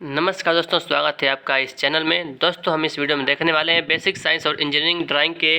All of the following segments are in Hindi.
नमस्कार दोस्तों, स्वागत है आपका इस चैनल में। दोस्तों हम इस वीडियो में देखने वाले हैं बेसिक साइंस और इंजीनियरिंग ड्राइंग के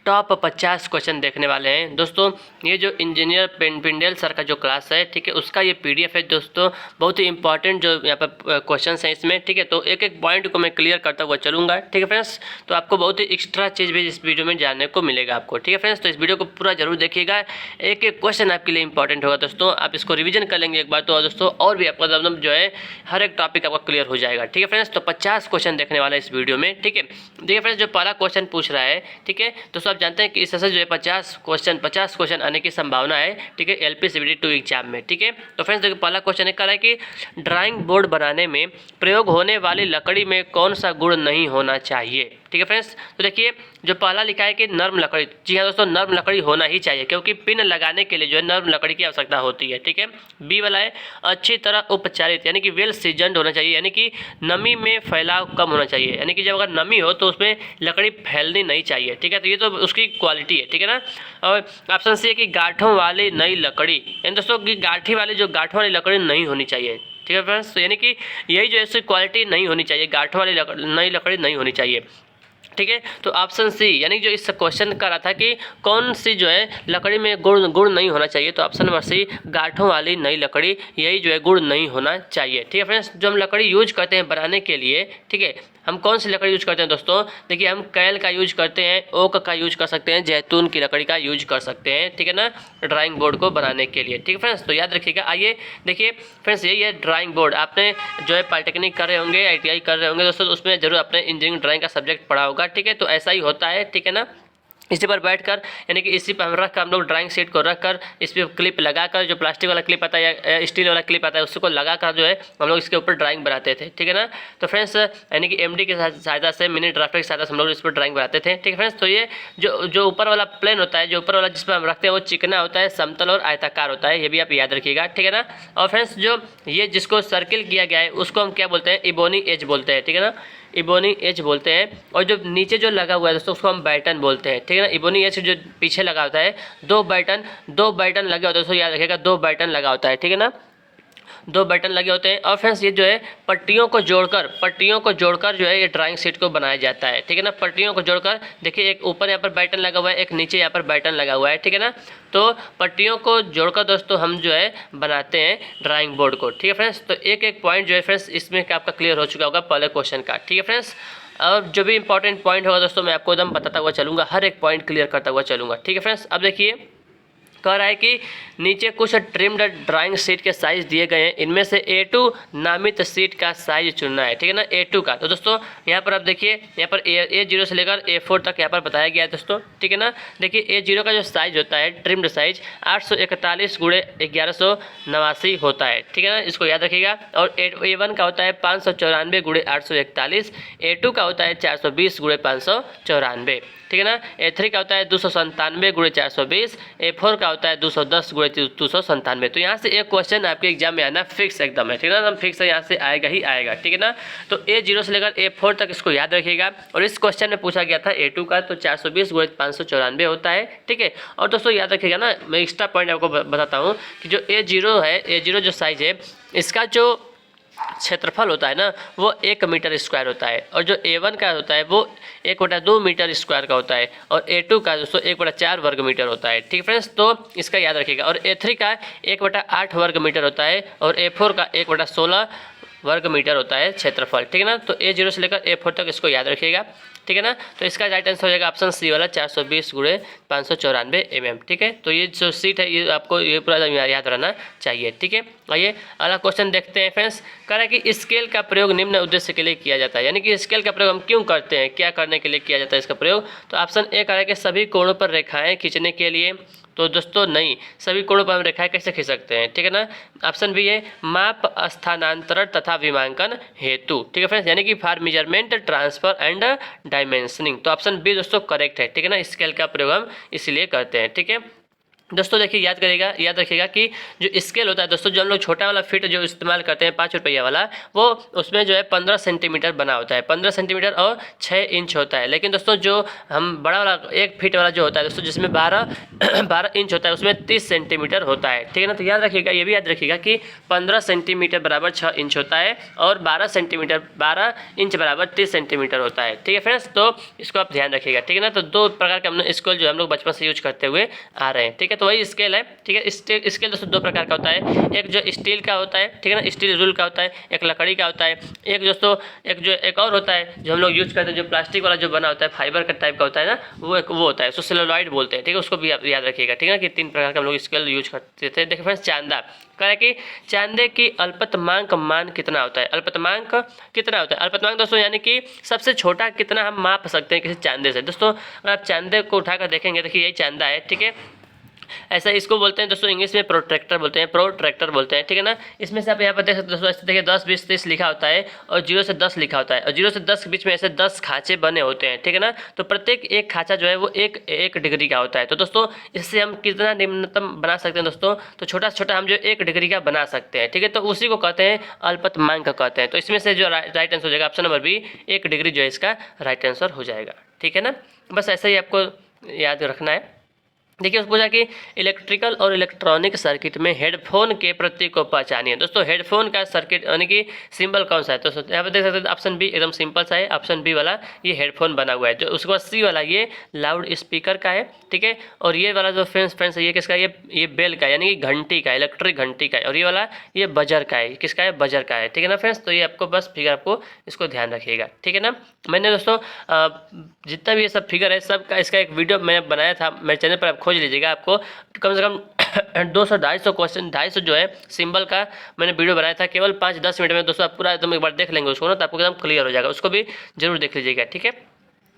टॉप 50 क्वेश्चन देखने वाले हैं। दोस्तों ये जो इंजीनियर पिंडेल सर का जो क्लास है, ठीक है, उसका ये पीडीएफ है दोस्तों। बहुत ही इंपॉर्टेंट जो यहाँ पर क्वेश्चन है इसमें, ठीक है। तो एक एक पॉइंट को मैं क्लियर करता हुआ चलूँगा, ठीक है फ्रेंड्स। तो आपको बहुत ही एक्स्ट्रा चीज़ भी इस वीडियो में जानने को मिलेगा आपको, ठीक है फ्रेंड्स। तो इस वीडियो को पूरा जरूर देखिएगा, एक एक क्वेश्चन आपके लिए इंपॉर्टेंट होगा दोस्तों। आप इसको रिविजन कर लेंगे एक बार तो दोस्तों, और भी आपका मतलब जो है हर एक टॉपिक आपका क्लियर हो जाएगा, ठीक है फ्रेंड्स। तो 50 क्वेश्चन देखने वाला है इस वीडियो में, ठीक है। देखिए फ्रेंड्स, जो पहला क्वेश्चन पूछ रहा है, ठीक है, दोस्तों आप जानते हैं कि इससे जो है 50 क्वेश्चन आने की संभावना है, ठीक है, एलपी सीबीटी 2 एग्जाम में, ठीक है। तो फ्रेंड्स देखिए पहला क्वेश्चन है, कह रहा है कि ड्राइंग बोर्ड बनाने में प्रयोग होने वाली लकड़ी में कौन सा गुण नहीं होना चाहिए, ठीक है फ्रेंड्स। तो देखिए जो पहला लिखा है कि नर्म लकड़ी, जी हाँ दोस्तों, नर्म लकड़ी होना ही चाहिए, क्योंकि पिन लगाने के लिए जो है नर्म लकड़ी की आवश्यकता होती है, ठीक है। बी वाला है अच्छी तरह उपचारित, यानी कि वेल सीजनड होना चाहिए, यानी कि नमी में फैलाव कम होना चाहिए, यानी कि जब अगर नमी हो तो उसमें लकड़ी फैलनी नहीं चाहिए, ठीक है। तो ये तो उसकी क्वालिटी है, ठीक है ना। और ऑप्शन सी है कि गांठों वाली नई लकड़ी, यानी दोस्तों कि गांठी वाली लकड़ी नहीं होनी चाहिए, ठीक है फ्रेंड्स। तो यानी कि यही जो है इसकी क्वालिटी नहीं होनी चाहिए, गांठों वाली नई लकड़ी नहीं होनी चाहिए, ठीक है। तो ऑप्शन सी, यानी जो इस क्वेश्चन कर रहा था कि कौन सी जो है लकड़ी में गुण नहीं होना चाहिए, तो ऑप्शन नंबर सी गांठों वाली नई लकड़ी, यही जो है गुण नहीं होना चाहिए, ठीक है फ्रेंड्स। जो हम लकड़ी यूज करते हैं बनाने के लिए, ठीक है, हम कौन सी लकड़ी यूज करते हैं दोस्तों। देखिए हम कैल का यूज करते हैं, ओक का यूज कर सकते हैं, जैतून की लकड़ी का यूज कर सकते हैं, ठीक है ना, ड्राइंग बोर्ड को बनाने के लिए, ठीक है फ्रेंड्स। तो याद रखिएगा। आइए देखिए फ्रेंड्स, यही है ड्राइंग बोर्ड। आपने जो है पॉलिटेक्निक कर रहे होंगे, आईटीआई कर रहे होंगे दोस्तों, तो उसमें जरूर आपने इंजीनियरिंग ड्राइंग का सब्जेक्ट पढ़ा होगा, ठीक है। तो ऐसा ही होता है, ठीक है ना। इसी पर बैठकर, यानी कि इसी पर हम रख कर, हम लोग ड्राइंग शीट को रख कर इस पर क्लिप लगाकर, जो प्लास्टिक वाला क्लिप आता है या स्टील वाला क्लिप आता है, उसको लगाकर जो है हम लोग इसके ऊपर ड्राइंग बनाते थे, ठीक है ना। तो फ्रेंड्स यानी कि एमडी की सहायता से, मिनी ड्राफ्टर की सहायता से हम लोग इस पर ड्राइंग बनाते थे, ठीक है फ्रेंड्स। तो ये जो ऊपर वाला प्लेन होता है, जो ऊपर वाला जिस पर हम रखते हैं, वो चिकना होता है, समतल और आयताकार होता है, ये भी आप याद रखिएगा, ठीक है ना। और फ्रेंड्स जो ये जिसको सर्किल किया गया है उसको हम क्या बोलते हैं, इबोनी एज बोलते हैं, ठीक है ना, इबोनी एज बोलते हैं। और जो नीचे जो लगा हुआ है दोस्तों उसको हम बैटन बोलते हैं, ठीक है ना। इबोनी एज जो पीछे लगा होता है, दो बैटन लगे होते हैं दोस्तों, याद रखिएगा, दो बैटन लगा होता है, ठीक है ना, दो बटन लगे होते हैं। और फ्रेंड्स ये जो है पट्टियों को जोड़कर जो है ये ड्राइंग शीट को बनाया जाता है, ठीक है ना। पट्टियों को जोड़कर, देखिए एक ऊपर यहाँ पर बैटन लगा हुआ है, एक नीचे यहाँ पर बैटन लगा हुआ है, ठीक है ना। तो पट्टियों को जोड़कर दोस्तों हम जो है बनाते हैं ड्राइंग बोर्ड को, ठीक है फ्रेंड्स। तो एक एक पॉइंट जो है फ्रेंड्स इसमें आपका क्लियर हो चुका होगा पहले क्वेश्चन का, ठीक है फ्रेंड्स। और जो भी इंपॉर्टेंट पॉइंट होगा दोस्तों मैं आपको एकदम बताता हुआ चलूँगा, हर एक पॉइंट क्लियर करता हुआ चलूँगा, ठीक है फ्रेंड्स। अब देखिए कह रहा है कि नीचे कुछ ट्रिम्ड ड्राइंग शीट के साइज दिए गए हैं, इनमें से A2 नामित शीट का साइज चुनना है, ठीक है ना, A2 का। तो दोस्तों यहाँ पर आप देखिए, यहाँ पर A0 से लेकर A4 तक यहाँ पर बताया गया है दोस्तों, ठीक है ना। देखिए A0 का जो साइज होता है, ट्रिम्ड साइज 841 गुणे 1189 होता है, ठीक है ना, इसको याद रखिएगा। और A1 का होता है 594 गुणे 841, A2 का होता है 420 गुणे 594, ठीक है ना। A3 का होता है 297 गुणे 420, A4 का होता है 210 गुणे 297। तो यहाँ से एक क्वेश्चन आपके एग्जाम में आना फिक्स एकदम है, ठीक है ना, फिक्स है, यहाँ से आएगा ही आएगा, ठीक है ना। तो A0 से लेकर A4 तक इसको याद रखिएगा। और इस क्वेश्चन में पूछा गया था A2 का, तो 420 गुणे 594 होता है, ठीक है। और दोस्तों याद रखिएगा ना, मैं एक्स्ट्रा पॉइंट आपको बताता हूँ कि जो A0 है, A0 जो साइज है, इसका जो क्षेत्रफल होता है ना वो 1 मीटर स्क्वायर होता है। और जो A1 का होता है वो 1/2 मीटर स्क्वायर का होता है। और A2 का दोस्तों 1/4 वर्ग मीटर होता है, ठीक फ्रेंड्स। तो इसका याद रखिएगा। और A3 का 1/8 वर्ग मीटर होता है। और A4 का 1/16 वर्ग मीटर होता है क्षेत्रफल, ठीक है ना। तो A0 से लेकर A4 तक इसको याद रखिएगा, ठीक है ना। तो इसका राइट आंसर हो जाएगा ऑप्शन सी वाला 420 गुणे 594 mm, ठीक है। तो ये जो सीट है ये आपको ये पूरा याद रहना चाहिए, ठीक है। आइए अगला क्वेश्चन देखते हैं फ्रेंड्स। कह रहा है कि स्केल का प्रयोग निम्न उद्देश्य के लिए किया जाता है, यानी कि स्केल का प्रयोग हम क्यों करते हैं, क्या करने के लिए किया जाता है इसका प्रयोग। तो ऑप्शन ए कह रहा है कि सभी कोणों पर रेखाएं खींचने के लिए। तो दोस्तों नहीं, सभी कोणों पर हम रेखाएं कैसे खींच सकते हैं, ठीक है ना। ऑप्शन बी है माप स्थानांतरण तथा विमांकन हेतु, ठीक है फ्रेंड्स, यानी कि for measurement transfer and dimensioning. तो ऑप्शन बी दोस्तों करेक्ट है, ठीक है ना, स्केल का प्रयोग हम इसलिए करते हैं, ठीक है। दोस्तों देखिए याद रखिएगा कि जो स्केल होता है दोस्तों, जो हम लोग छोटा वाला फिट जो इस्तेमाल करते हैं 5 रुपया वाला, वो उसमें जो है 15 सेंटीमीटर बना होता है, 15 सेंटीमीटर और 6 इंच होता है। लेकिन दोस्तों जो हम बड़ा वाला 1 फीट वाला जो होता है दोस्तों, जिसमें 12 इंच होता है, उसमें 30 सेंटीमीटर होता है, ठीक है ना। तो याद रखिएगा, ये भी याद रखिएगा कि 15 सेंटीमीटर बराबर 6 इंच होता है और 12 इंच बराबर 30 सेंटीमीटर होता है, ठीक है फ्रेंड्स। तो इसको आप ध्यान रखिएगा, ठीक है ना। तो 2 प्रकार के हमने स्केल जो हम लोग बचपन से यूज करते हुए आ रहे हैं, ठीक है। तो वही स्केल है, ठीक है। स्केल दोस्तों 2 प्रकार का होता है, एक जो स्टील का होता है, ठीक है ना, स्टील रूल का होता है, एक लकड़ी का होता है, एक दोस्तों एक और होता है जो हम लोग यूज करते हैं, जो प्लास्टिक वाला जो बना होता है, फाइबर का टाइप का होता है ना, वो होता है, उसको सेलुलॉइड बोलते हैं, ठीक है। उसको भी आप याद रखिएगा, ठीक है ना, कि 3 प्रकार के हम लोग स्केल यूज करते थे। देखिए फ्रेंड्स, चांदा कह रहा है कि चांदे की अल्पतमांक मान कितना होता है। अल्पतमांक कितना होता है? अल्पतमांक दोस्तों यानी कि सबसे छोटा कितना हम माप सकते हैं किसी चांदे से। दोस्तों अगर आप चांदे को उठाकर देखेंगे, देखिए यही चांदा है, ठीक है। ऐसा इसको बोलते हैं दोस्तों इंग्लिश में प्रोट्रैक्टर बोलते हैं, ठीक है ना। इसमें से आप यहाँ पर देख सकते हैं दोस्तों, ऐसे देखिए 10, 20, 30 लिखा होता है और 0 से 10 लिखा होता है, और 0 से 10 के बीच में ऐसे 10 खाँचे बने होते हैं, ठीक है ना। तो प्रत्येक एक खाँचा जो है वो एक डिग्री का होता है। तो दोस्तों इससे हम कितना निम्नतम बना सकते हैं दोस्तों, तो छोटा से छोटा हम जो 1 डिग्री का बना सकते हैं, ठीक है। तो उसी को कहते हैं अल्पतमांक कहते हैं। तो इसमें से जो राइट आंसर हो जाएगा ऑप्शन नंबर बी, 1 डिग्री जो है इसका राइट आंसर हो जाएगा, ठीक है ना। बस ऐसा ही आपको याद रखना है। देखिए उसको पूछा कि इलेक्ट्रिकल और इलेक्ट्रॉनिक सर्किट में हेडफोन के प्रतीक को पहचानिए। दोस्तों हेडफोन का सर्किट यानी कि सिंबल कौन सा है? तो यहाँ पर देख सकते हैं ऑप्शन बी एकदम सिंपल सा है, ऑप्शन बी वाला ये हेडफोन बना हुआ है। जो उसके बाद सी वाला ये लाउड स्पीकर का है, ठीक है। और ये वाला जो फ्रेंड्स है ये किसका? ये बेल का यानी कि घंटी का, इलेक्ट्रिक घंटी का है। और ये वाला ये बजर का है, किसका है? बजर का है, ठीक है ना फ्रेंड्स। तो ये आपको बस फिगर आपको इसको ध्यान रखिएगा, ठीक है ना। मैंने दोस्तों जितना भी ये सब फिगर है सब का इसका एक वीडियो मैंने बनाया था, मेरे चैनल पर आप खोज लीजिएगा। आपको कम से कम 200-250 क्वेश्चन 250 जो है सिंबल का मैंने वीडियो बनाया था, केवल 5-10 मिनट में। दोस्तों आप पूरा एकदम एक बार देख लेंगे उसको ना, तो आपको एकदम क्लियर हो जाएगा। उसको भी जरूर देख लीजिएगा, ठीक है।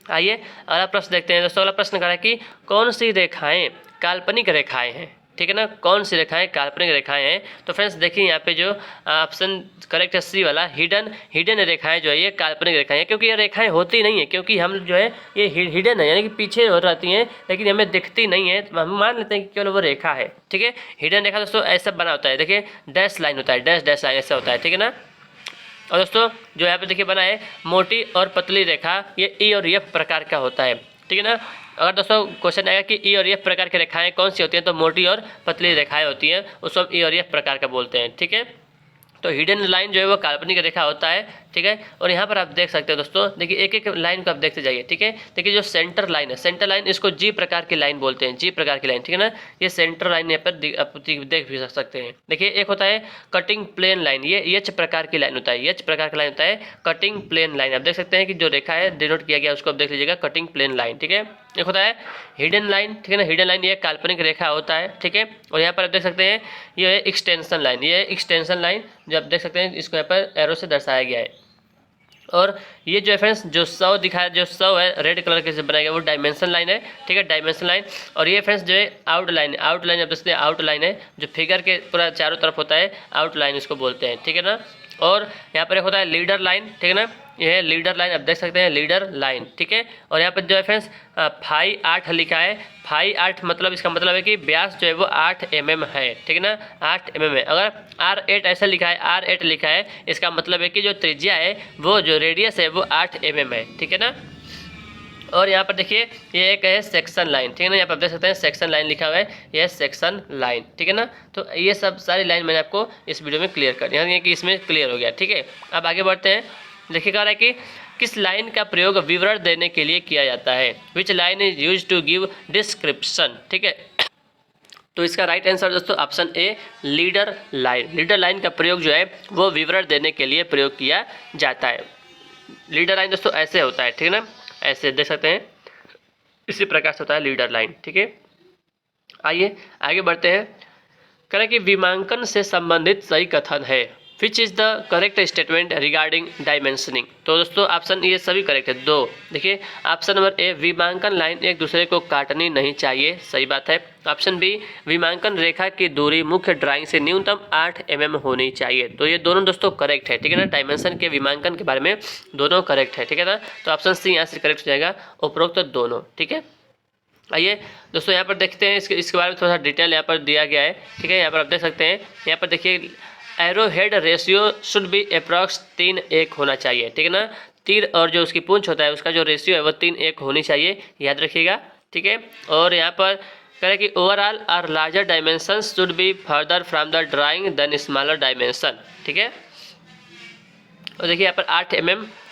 आइए अगला प्रश्न देखते हैं दोस्तों। अगला प्रश्न कह रहा है कि कौन सी रेखाएं काल्पनिक रेखाएं हैं, ठीक है ना। कौन सी रेखाएं काल्पनिक रेखाएं हैं? तो फ्रेंड्स देखिए यहाँ पे जो ऑप्शन करेक्ट है सी वाला, हिडन रेखाएं जो है ये काल्पनिक रेखाएं हैं, क्योंकि ये रेखाएं होती नहीं है, क्योंकि हम जो है ये हिडन है यानी कि पीछे हो रहती हैं, लेकिन हमें दिखती नहीं है। तो हम मान लेते हैं कि केवल वो रेखा है, ठीक है। हिडन रेखा दोस्तों ऐसा बना होता है, देखिए डैश लाइन होता है, डैश लाइन ऐसा होता है, ठीक है ना। और दोस्तों जो यहाँ पे देखिए बना है मोटी और पतली रेखा, ये ई और एफ प्रकार का होता है, ठीक है ना। अगर दोस्तों क्वेश्चन आएगा कि ई और एफ प्रकार की रेखाएं कौन सी होती हैं, तो मोटी और पतली रेखाएं होती हैं, उसको हम ई और एफ प्रकार का बोलते हैं, ठीक है। तो हिडन लाइन जो है वो काल्पनिक रेखा होता है, ठीक है। और यहाँ पर आप देख सकते हो दोस्तों, देखिए एक एक लाइन को आप देखते जाइए, ठीक है। देखिए जो सेंटर लाइन है, सेंटर लाइन इसको जी प्रकार की लाइन बोलते हैं, जी प्रकार की लाइन, ठीक है ना। ये सेंटर लाइन यहाँ पर आप देख भी सकते हैं। देखिए एक होता है कटिंग प्लेन लाइन, ये एच प्रकार की लाइन होता है, एच प्रकार की लाइन होता है कटिंग प्लेन लाइन। आप देख सकते हैं कि जो रेखा है डिनोट किया गया उसको आप देख लीजिएगा, कटिंग प्लेन लाइन, ठीक है। एक होता है हिडन लाइन, ठीक है ना। हिडन लाइन ये काल्पनिक रेखा होता है, ठीक है। और यहाँ पर आप देख सकते हैं ये है एक्सटेंशन लाइन, ये एक्सटेंशन लाइन जो आप देख सकते हैं इसको यहाँ पर एरो से दर्शाया गया है। और ये जो है फ्रेंड्स जो 100 दिखाया, जो 100 है रेड कलर के से बनाया गया वो डायमेंशन लाइन है, ठीक है, डायमेंशन लाइन। और ये फ्रेंड्स जो है आउटलाइन आप देख सकते हैं, आउटलाइन है जो फिगर के पूरा चारों तरफ होता है, आउटलाइन इसको बोलते हैं, ठीक है ना। और यहाँ पर एक होता है लीडर लाइन, ठीक है ना, ये है लीडर लाइन, आप देख सकते हैं लीडर लाइन, ठीक है। और यहाँ पर जो है फ्रेंड्स फाई 8 लिखा है, फाई 8 मतलब इसका मतलब है कि व्यास जो है वो 8 mm है, ठीक है ना, 8 mm है। अगर R8 ऐसा लिखा है, R8 लिखा है, इसका मतलब है कि जो त्रिज्या है वो जो रेडियस है वो 8 mm है, ठीक है ना। और यहाँ पर देखिए ये एक है सेक्शन लाइन, ठीक है ना, यहाँ पर देख सकते हैं सेक्शन लाइन लिखा हुआ है, यह सेक्शन लाइन, ठीक है ना। तो ये सब सारी लाइन मैंने आपको इस वीडियो में क्लियर कर दिया, यानी कि इसमें क्लियर हो गया, ठीक है। अब आगे बढ़ते हैं। देखिए कह रहा है कि किस लाइन का प्रयोग विवरण देने के लिए किया जाता है, which line is use to give description, ठीक है। तो इसका राइट आंसर दोस्तों option A leader line. Leader line का प्रयोग जो है वो विवरण देने के लिए प्रयोग किया जाता है। लीडर लाइन दोस्तों ऐसे होता है, ठीक है ना, ऐसे देख सकते हैं, इसी प्रकार से होता है लीडर लाइन, ठीक है। आइए आगे बढ़ते हैं। कह रहे हैं कि विमांकन से संबंधित सही कथन है, which is the correct statement regarding dimensioning. तो दोस्तों ऑप्शन ये सभी करेक्ट है, दो। देखिए ऑप्शन नंबर ए विमांकन लाइन एक दूसरे को काटनी नहीं चाहिए, सही बात है। ऑप्शन बी विमांकन रेखा की दूरी मुख्य ड्राइंग से न्यूनतम 8 mm होनी चाहिए। तो ये दोनों दोस्तों करेक्ट है, ठीक है ना, डायमेंशन के विमांकन के बारे में दोनों करेक्ट है, ठीक है ना। तो ऑप्शन सी यहाँ से करेक्ट हो जाएगा, उपरोक्त दोनों, ठीक है। आइए दोस्तों यहाँ पर देखते हैं इसके बारे में थोड़ा सा डिटेल यहाँ पर दिया गया है, ठीक है। यहाँ पर आप देख सकते हैं, यहाँ पर देखिए arrow head ratio should be approx 3:1 होना चाहिए, ठीक है ना। तीर और जो उसकी पूंछ होता है उसका जो रेशियो है वो 3:1 होनी चाहिए, याद रखिएगा, ठीक है। और यहाँ पर कह रहे हैं कि overall are larger dimensions should be further from the drawing than smaller dimension, ठीक है। और देखिए यहाँ पर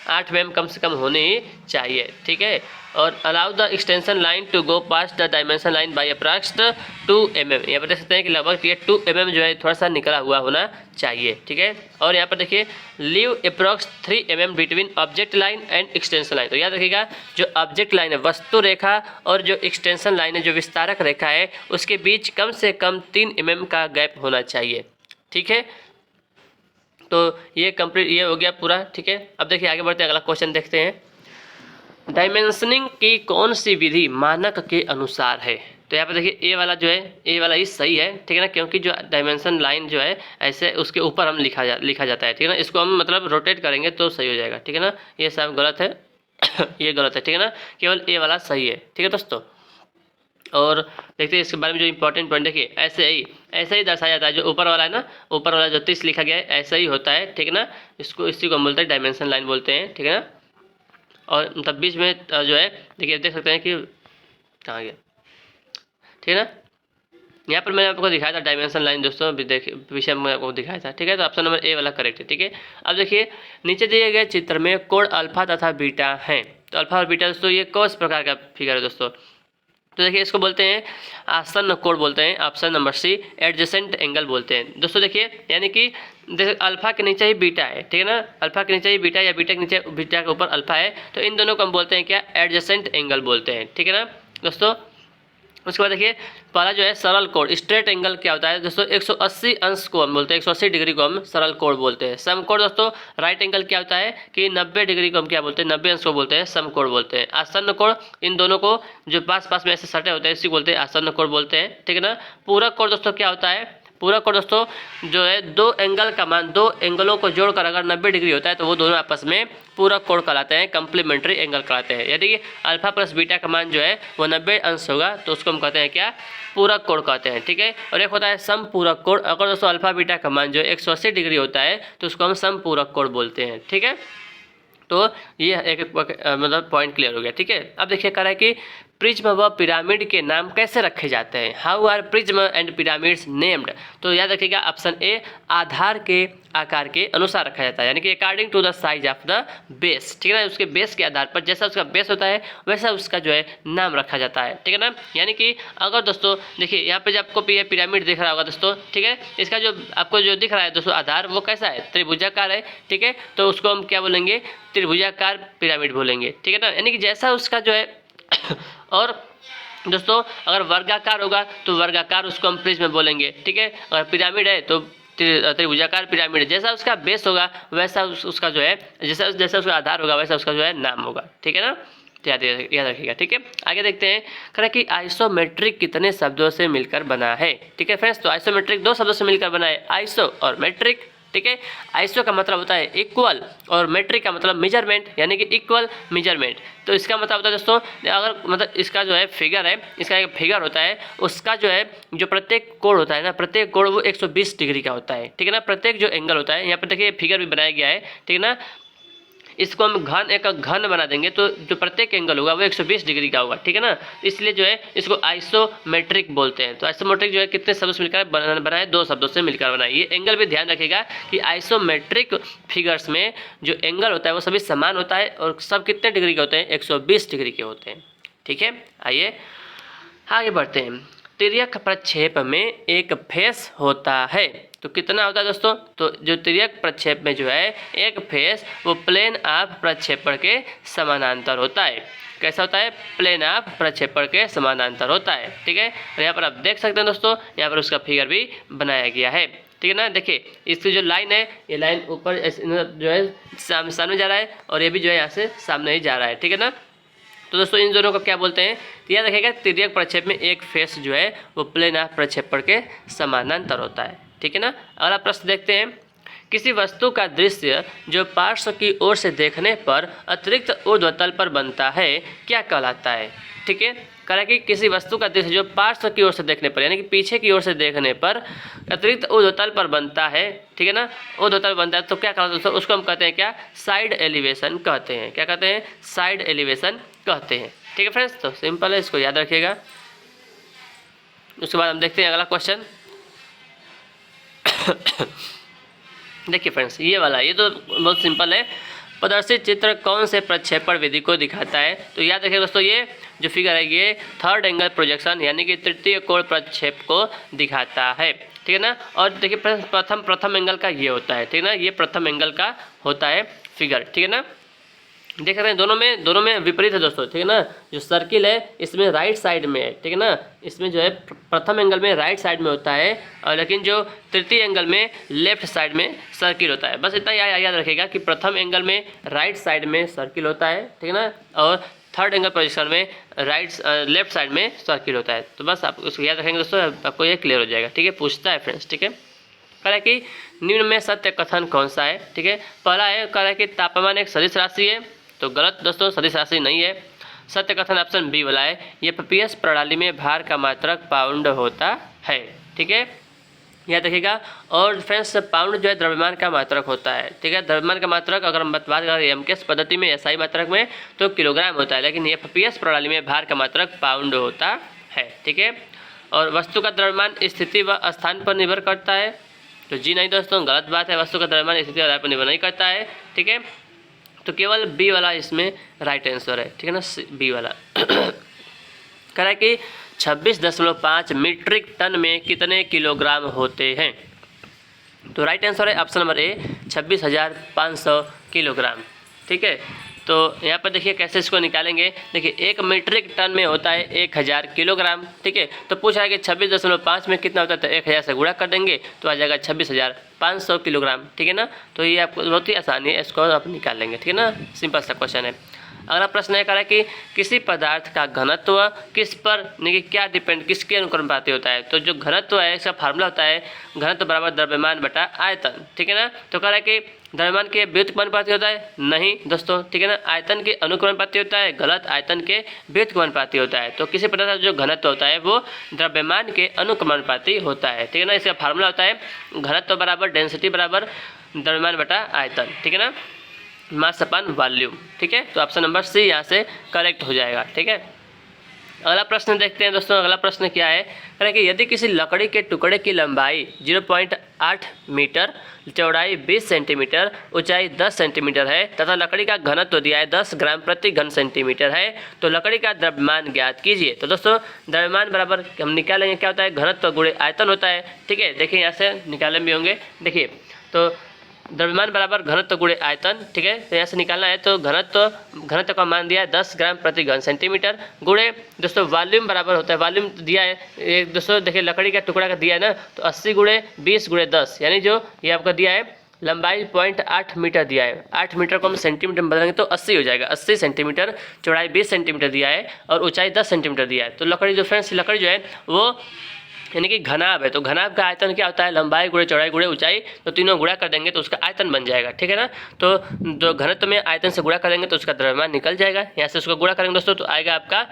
8 mm कम से कम होनी ही चाहिए, ठीक है। और allow the extension line to go past the dimension line by approx 2 mm, यहाँ पर देख सकते हैं कि लगभग ये 2 mm जो है थोड़ा सा निकला हुआ होना चाहिए, ठीक है। और यहाँ पर देखिए leave approx 3 mm between object line and extension line. तो याद रखिएगा जो ऑब्जेक्ट लाइन है वस्तु रेखा और जो एक्सटेंशन लाइन है जो विस्तारक रेखा है उसके बीच कम से कम 3 mm का गैप होना चाहिए, ठीक है। तो ये कंप्लीट ये हो गया पूरा, ठीक है। अब देखिए आगे बढ़ते हैं, अगला क्वेश्चन देखते हैं। डायमेंशनिंग की कौन सी विधि मानक के अनुसार है? तो यहाँ पर देखिए ए वाला जो है, ए वाला ही सही है, ठीक है ना, क्योंकि जो डायमेंशन लाइन जो है ऐसे उसके ऊपर हम लिखा जाता है, ठीक है ना। इसको हम मतलब रोटेट करेंगे तो सही हो जाएगा, ठीक है ना। ये सब गलत है ये गलत है, ठीक है ना, केवल ए वाला सही है, ठीक है दोस्तों। और देखते हैं इसके बारे में जो इंपॉर्टेंट पॉइंट, देखिए ऐसे ही दर्शाया जाता है, जो ऊपर वाला है ना, ऊपर वाला जो 30 लिखा गया है ऐसा ही होता है, ठीक है ना। इसी को हम बोलते हैं डायमेंशन लाइन बोलते हैं, ठीक है ना। और मतलब बीच में जो है देखिए देख सकते हैं कि कहाँ गया, ठीक है ना। यहाँ पर मैंने आपको दिखाया था डायमेंशन लाइन दोस्तों, देखिए विषय में आपको दिखाया था, ठीक है। तो ऑप्शन नंबर ए वाला करेक्ट है, ठीक है। अब देखिए नीचे दिए गए चित्र में कोण अल्फा तथा बीटा हैं। तो अल्फा और बीटा दोस्तों ये कौन प्रकार का फिगर है दोस्तों? तो देखिए इसको बोलते हैं आसन्न कोण बोलते हैं, option number C adjacent angle बोलते हैं दोस्तों। देखिए यानी कि जैसे अल्फा के नीचे ही बीटा है, ठीक है ना, अल्फा के नीचे ही बीटा या बीटा के नीचे बीटा के ऊपर अल्फा है, तो इन दोनों को हम बोलते हैं क्या? एडजेसेंट एंगल बोलते हैं, ठीक है ना दोस्तों। उसके बाद देखिए पहला जो है सरल कोण स्ट्रेट एंगल क्या होता है दोस्तों? 180 अंश को हम बोलते हैं, 180 डिग्री को हम सरल कोण बोलते हैं। समकोण दोस्तों राइट एंगल क्या होता है कि 90 डिग्री को हम क्या बोलते हैं? 90 अंश को बोलते हैं समकोण बोलते हैं। आसन्न कोण इन दोनों को जो पास पास में ऐसे सटे होते हैं इसी बोलते हैं आसन्न कोण बोलते हैं, ठीक है ना। पूरक कोण दोस्तों क्या होता है? पूरक कोण दोस्तों जो है दो एंगल का मान, दो एंगलों को जोड़कर अगर 90 डिग्री होता है तो वो दोनों आपस में पूरक कोण कहलाते हैं, कंप्लीमेंट्री एंगल कहलाते हैं। यदि अल्फा प्लस बीटा का मान जो है वो 90 अंश होगा तो उसको हम कहते हैं क्या? पूरक कोण कहते हैं, ठीक है। और एक होता है समपूरक कोण, अगर दोस्तों अल्फा बीटा का मान जो है 180 डिग्री होता है तो उसको हम समपूरक कोण बोलते हैं, ठीक है। तो ये एक मतलब पॉइंट क्लियर हो गया, ठीक है। अब देखिए कह रहा है कि प्रिज्म व पिरामिड के नाम कैसे रखे जाते हैं? How are prism and pyramids named? तो याद रखिएगा ऑप्शन ए आधार के आकार के अनुसार रखा जाता है, यानी कि according to the size of the base, ठीक है ना। उसके बेस के आधार पर जैसा उसका बेस होता है वैसा उसका जो है नाम रखा जाता है, ठीक है ना। यानी कि अगर दोस्तों देखिए यहाँ पे जब आपको ये पिरामिड दिख रहा होगा दोस्तों, ठीक है, इसका जो आपको जो दिख रहा है दोस्तों आधार वो कैसा है? त्रिभुजाकार है, ठीक है। तो उसको हम क्या बोलेंगे? त्रिभुजाकार पिरामिड बोलेंगे, ठीक है ना। यानी कि जैसा उसका जो है और दोस्तों अगर वर्गाकार होगा तो वर्गाकार उसको हम प्रिज्म बोलेंगे, ठीक है। अगर पिरामिड है तो त्रिभुजाकार पिरामिड, जैसा उसका बेस होगा वैसा उसका जो है जैसा उसका आधार होगा वैसा उसका जो है नाम होगा, ठीक है ना। तो याद रखिएगा, ठीक है। आगे देखते हैं कह कि आइसोमेट्रिक कितने शब्दों से मिलकर बना है? ठीक है फ्रेंड्स, तो आइसोमेट्रिक 2 शब्दों से मिलकर बना है, आइसो और मेट्रिक, ठीक है। आइसो का मतलब होता है इक्वल और मेट्रिक का मतलब मेजरमेंट, यानी कि इक्वल मेजरमेंट। तो इसका मतलब होता है दोस्तों अगर मतलब इसका जो है फिगर है, इसका एक फिगर होता है, उसका जो है जो प्रत्येक कोण होता है ना, प्रत्येक कोण वो 120 डिग्री का होता है, ठीक है ना। प्रत्येक जो एंगल होता है, यहाँ पर देखिए फिगर भी बनाया गया है, ठीक है ना। इसको हम एक घन बना देंगे तो जो प्रत्येक एंगल होगा वो 120 डिग्री का होगा, ठीक है ना। इसलिए जो है इसको आइसोमेट्रिक बोलते हैं। तो आइसोमेट्रिक जो है कितने शब्दों से मिलकर बना है? 2 शब्दों से मिलकर बना है। ये एंगल भी ध्यान रखिएगा कि आइसोमेट्रिक फिगर्स में जो एंगल होता है वो सभी समान होता है और सब कितने डिग्री के होते हैं? 120 डिग्री के होते हैं, ठीक है। आइए आगे बढ़ते हैं। तिर्यक प्रक्षेप में एक फेस होता है, तो कितना होता है दोस्तों? तो जो तिर्यक प्रक्षेप में जो है एक फेस वो प्लेन ऑफ प्रक्षेपण के समानांतर होता है। कैसा होता है? प्लेन ऑफ प्रक्षेपण के समानांतर होता है, ठीक है। और यहाँ पर आप देख सकते हैं दोस्तों, यहाँ पर उसका फिगर भी बनाया गया है, ठीक है ना। देखिए इसकी जो लाइन है ये लाइन ऊपर जो है सामने जा रहा है और ये भी जो है यहाँ से सामने ही जा रहा है, ठीक है ना। तो दोस्तों इन दोनों को क्या बोलते हैं? तो याद रखिएगा तिर्यक प्रक्षेप में एक फेस जो है वो प्लेन ऑफ प्रक्षेपण के समानांतर होता है, ठीक है ना। अगला प्रश्न देखते हैं किसी वस्तु का दृश्य जो पार्श्व की ओर से देखने पर अतिरिक्त ऊर्ध्वतल पर बनता है क्या कहलाता है। ठीक है, कह रहा है कि किसी वस्तु का दृश्य जो पार्श्व की ओर से देखने पर यानी कि पीछे की ओर से देखने पर अतिरिक्त ऊर्ध्वतल पर बनता है, ठीक है ना, ऊर्ध्वतल बनता है तो क्या कहलाता है दोस्तों, उसको हम कहते हैं क्या, साइड एलिवेशन कहते हैं। क्या कहते हैं, साइड एलिवेशन कहते हैं। ठीक है फ्रेंड्स, तो सिंपल है, इसको याद रखिएगा। उसके बाद हम देखते हैं अगला क्वेश्चन। देखिए फ्रेंड्स, ये वाला ये तो बहुत सिंपल है। प्रदर्शित चित्र कौन से प्रक्षेपण विधि को दिखाता है। तो याद रखिए दोस्तों, ये जो फिगर है ये थर्ड एंगल प्रोजेक्शन यानी कि तृतीय कोण प्रक्षेप को दिखाता है। ठीक है ना, और देखिए प्रथम एंगल का ये होता है। ठीक है ना, ये प्रथम एंगल का होता है फिगर। ठीक है ना, देख सकते हैं दोनों में विपरीत है दोस्तों। ठीक है ना, जो सर्किल है इसमें राइट साइड में है। ठीक है ना, इसमें जो है प्रथम एंगल में राइट साइड में होता है, और लेकिन जो तृतीय एंगल में लेफ्ट साइड में सर्किल होता है। बस इतना याद रखिएगा कि प्रथम एंगल में राइट साइड में सर्किल होता है। ठीक है ना, और थर्ड एंगल प्रोजेक्शन में लेफ्ट साइड में सर्किल होता है। तो बस आप उसको याद रखेंगे दोस्तों, आपको ये क्लियर हो जाएगा। ठीक है, पूछता है फ्रेंड्स। ठीक है, कह रहा है कि निम्न में सत्य कथन कौन सा है। ठीक है, पहला है, कह रहा है कि तापमान एक सदिश राशि है। तो गलत दोस्तों, सदिश राशि नहीं है। सत्य कथन ऑप्शन बी वाला है, ये पीएस प्रणाली में भार का मात्रक पाउंड होता है। ठीक है, याद रखिएगा। और फ्रेंड्स, पाउंड जो है द्रव्यमान का मात्रक होता है। ठीक है, द्रव्यमान का मात्रक अगर हम बात करें एमकेएस पद्धति में एसआई मात्रक में तो किलोग्राम होता है, लेकिन ये पीएस प्रणाली में भार का मात्रक पाउंड होता है। ठीक है, और वस्तु का द्रव्यमान स्थिति व स्थान पर निर्भर करता है। तो जी नहीं दोस्तों, गलत बात है, वस्तु का द्रव्यमान स्थिति आधार पर निर्भर नहीं करता है। ठीक है, तो केवल बी वाला इसमें राइट आंसर है। ठीक है ना, बी वाला। कह रहा है कि 26.5 मीट्रिक टन में कितने किलोग्राम होते हैं। तो राइट आंसर है ऑप्शन नंबर ए, 26,500 किलोग्राम। ठीक है, तो यहाँ पर देखिए कैसे इसको निकालेंगे। देखिए 1 मीट्रिक टन में होता है 1000 किलोग्राम। ठीक है, तो पूछा है कि 26.5 में कितना होता है, तो 1000 से गुणा कर देंगे तो आ जाएगा 26,500 किलोग्राम। ठीक है ना, तो ये आपको बहुत ही आसानी है, इसको आप निकाल लेंगे। ठीक है ना, सिंपल सा क्वेश्चन है। अगला प्रश्न है, कह रहा है कि किसी पदार्थ का घनत्व किस पर नहीं क्या डिपेंड किसके अनुक्रमानुपाती होता है। तो जो घनत्व है इसका फार्मूला होता है घनत्व बराबर द्रव्यमान बटा आयतन। ठीक है ना, तो कह रहा है कि द्रव्यमान के व्युत्क्रमानुपाती होता है, नहीं दोस्तों। ठीक है ना, आयतन के अनुक्रमानुपाती होता है, गलत, आयतन के व्युत्क्रमानुपाती होता है। तो किसी पदार्थ का जो घनत्व होता है वो द्रव्यमान के अनुक्रमानुपाती होता है। ठीक है ना, इसका फार्मूला होता है घनत्व बराबर डेंसिटी बराबर द्रव्यमान बटा आयतन। ठीक है ना, मास अपन वॉल्यूम। ठीक है, तो ऑप्शन नंबर सी यहाँ से करेक्ट हो जाएगा। ठीक है, अगला प्रश्न देखते हैं दोस्तों। अगला प्रश्न क्या है, कह रहा है कि यदि किसी लकड़ी के टुकड़े की लंबाई 0.8 मीटर, चौड़ाई 20 सेंटीमीटर, ऊंचाई 10 सेंटीमीटर है तथा लकड़ी का घनत्व दिया है 10 ग्राम प्रति घन सेंटीमीटर है, तो लकड़ी का द्रव्यमान ज्ञात कीजिए। तो दोस्तों द्रव्यमान बराबर हम निकालेंगे क्या होता है, घनत्व गुणे आयतन होता है। ठीक है, देखिए यहाँ से निकाले भी होंगे। देखिए तो द्रव्यमान बराबर घनत्व गुणे आयतन। ठीक है, तो यहाँ से निकालना है तो घनत्व का मान दिया है 10 ग्राम प्रति घन सेंटीमीटर, गुणे दोस्तों वॉल्यूम बराबर होता है, वॉल्यूम दिया है एक दोस्तों, देखिए लकड़ी का टुकड़ा का दिया है ना, तो 80 गुणे 20 गुणे 10 यानी जो ये आपका दिया है लंबाई 0.8 मीटर दिया है। 8 मीटर को हम सेंटीमीटर में बदलेंगे तो 80 हो जाएगा, 80 सेंटीमीटर, चौड़ाई 20 सेंटीमीटर दिया है और ऊंचाई 10 सेंटीमीटर दिया है। तो लकड़ी जो फ्रेंड्स लकड़ी जो है वो यानी कि घनाभ है, तो घनाभ का आयतन क्या होता है, लंबाई गुणे चौड़ाई गुणे ऊंचाई, तो तीनों गुणा कर देंगे तो उसका आयतन बन जाएगा। ठीक है ना, तो जो घनत्व में आयतन से गुणा कर देंगे तो उसका द्रव्यमान निकल जाएगा। यहाँ से उसको गुणा करेंगे दोस्तों तो आएगा आपका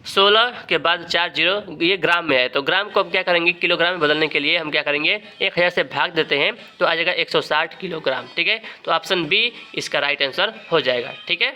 16 के बाद 4 जीरो, ये ग्राम में है, तो ग्राम को अब क्या करेंगे किलोग्राम में बदलने के लिए हम क्या करेंगे 1000 से भाग देते हैं तो आ जाएगा 160 किलोग्राम। ठीक है, तो ऑप्शन बी इसका राइट आंसर हो जाएगा। ठीक है,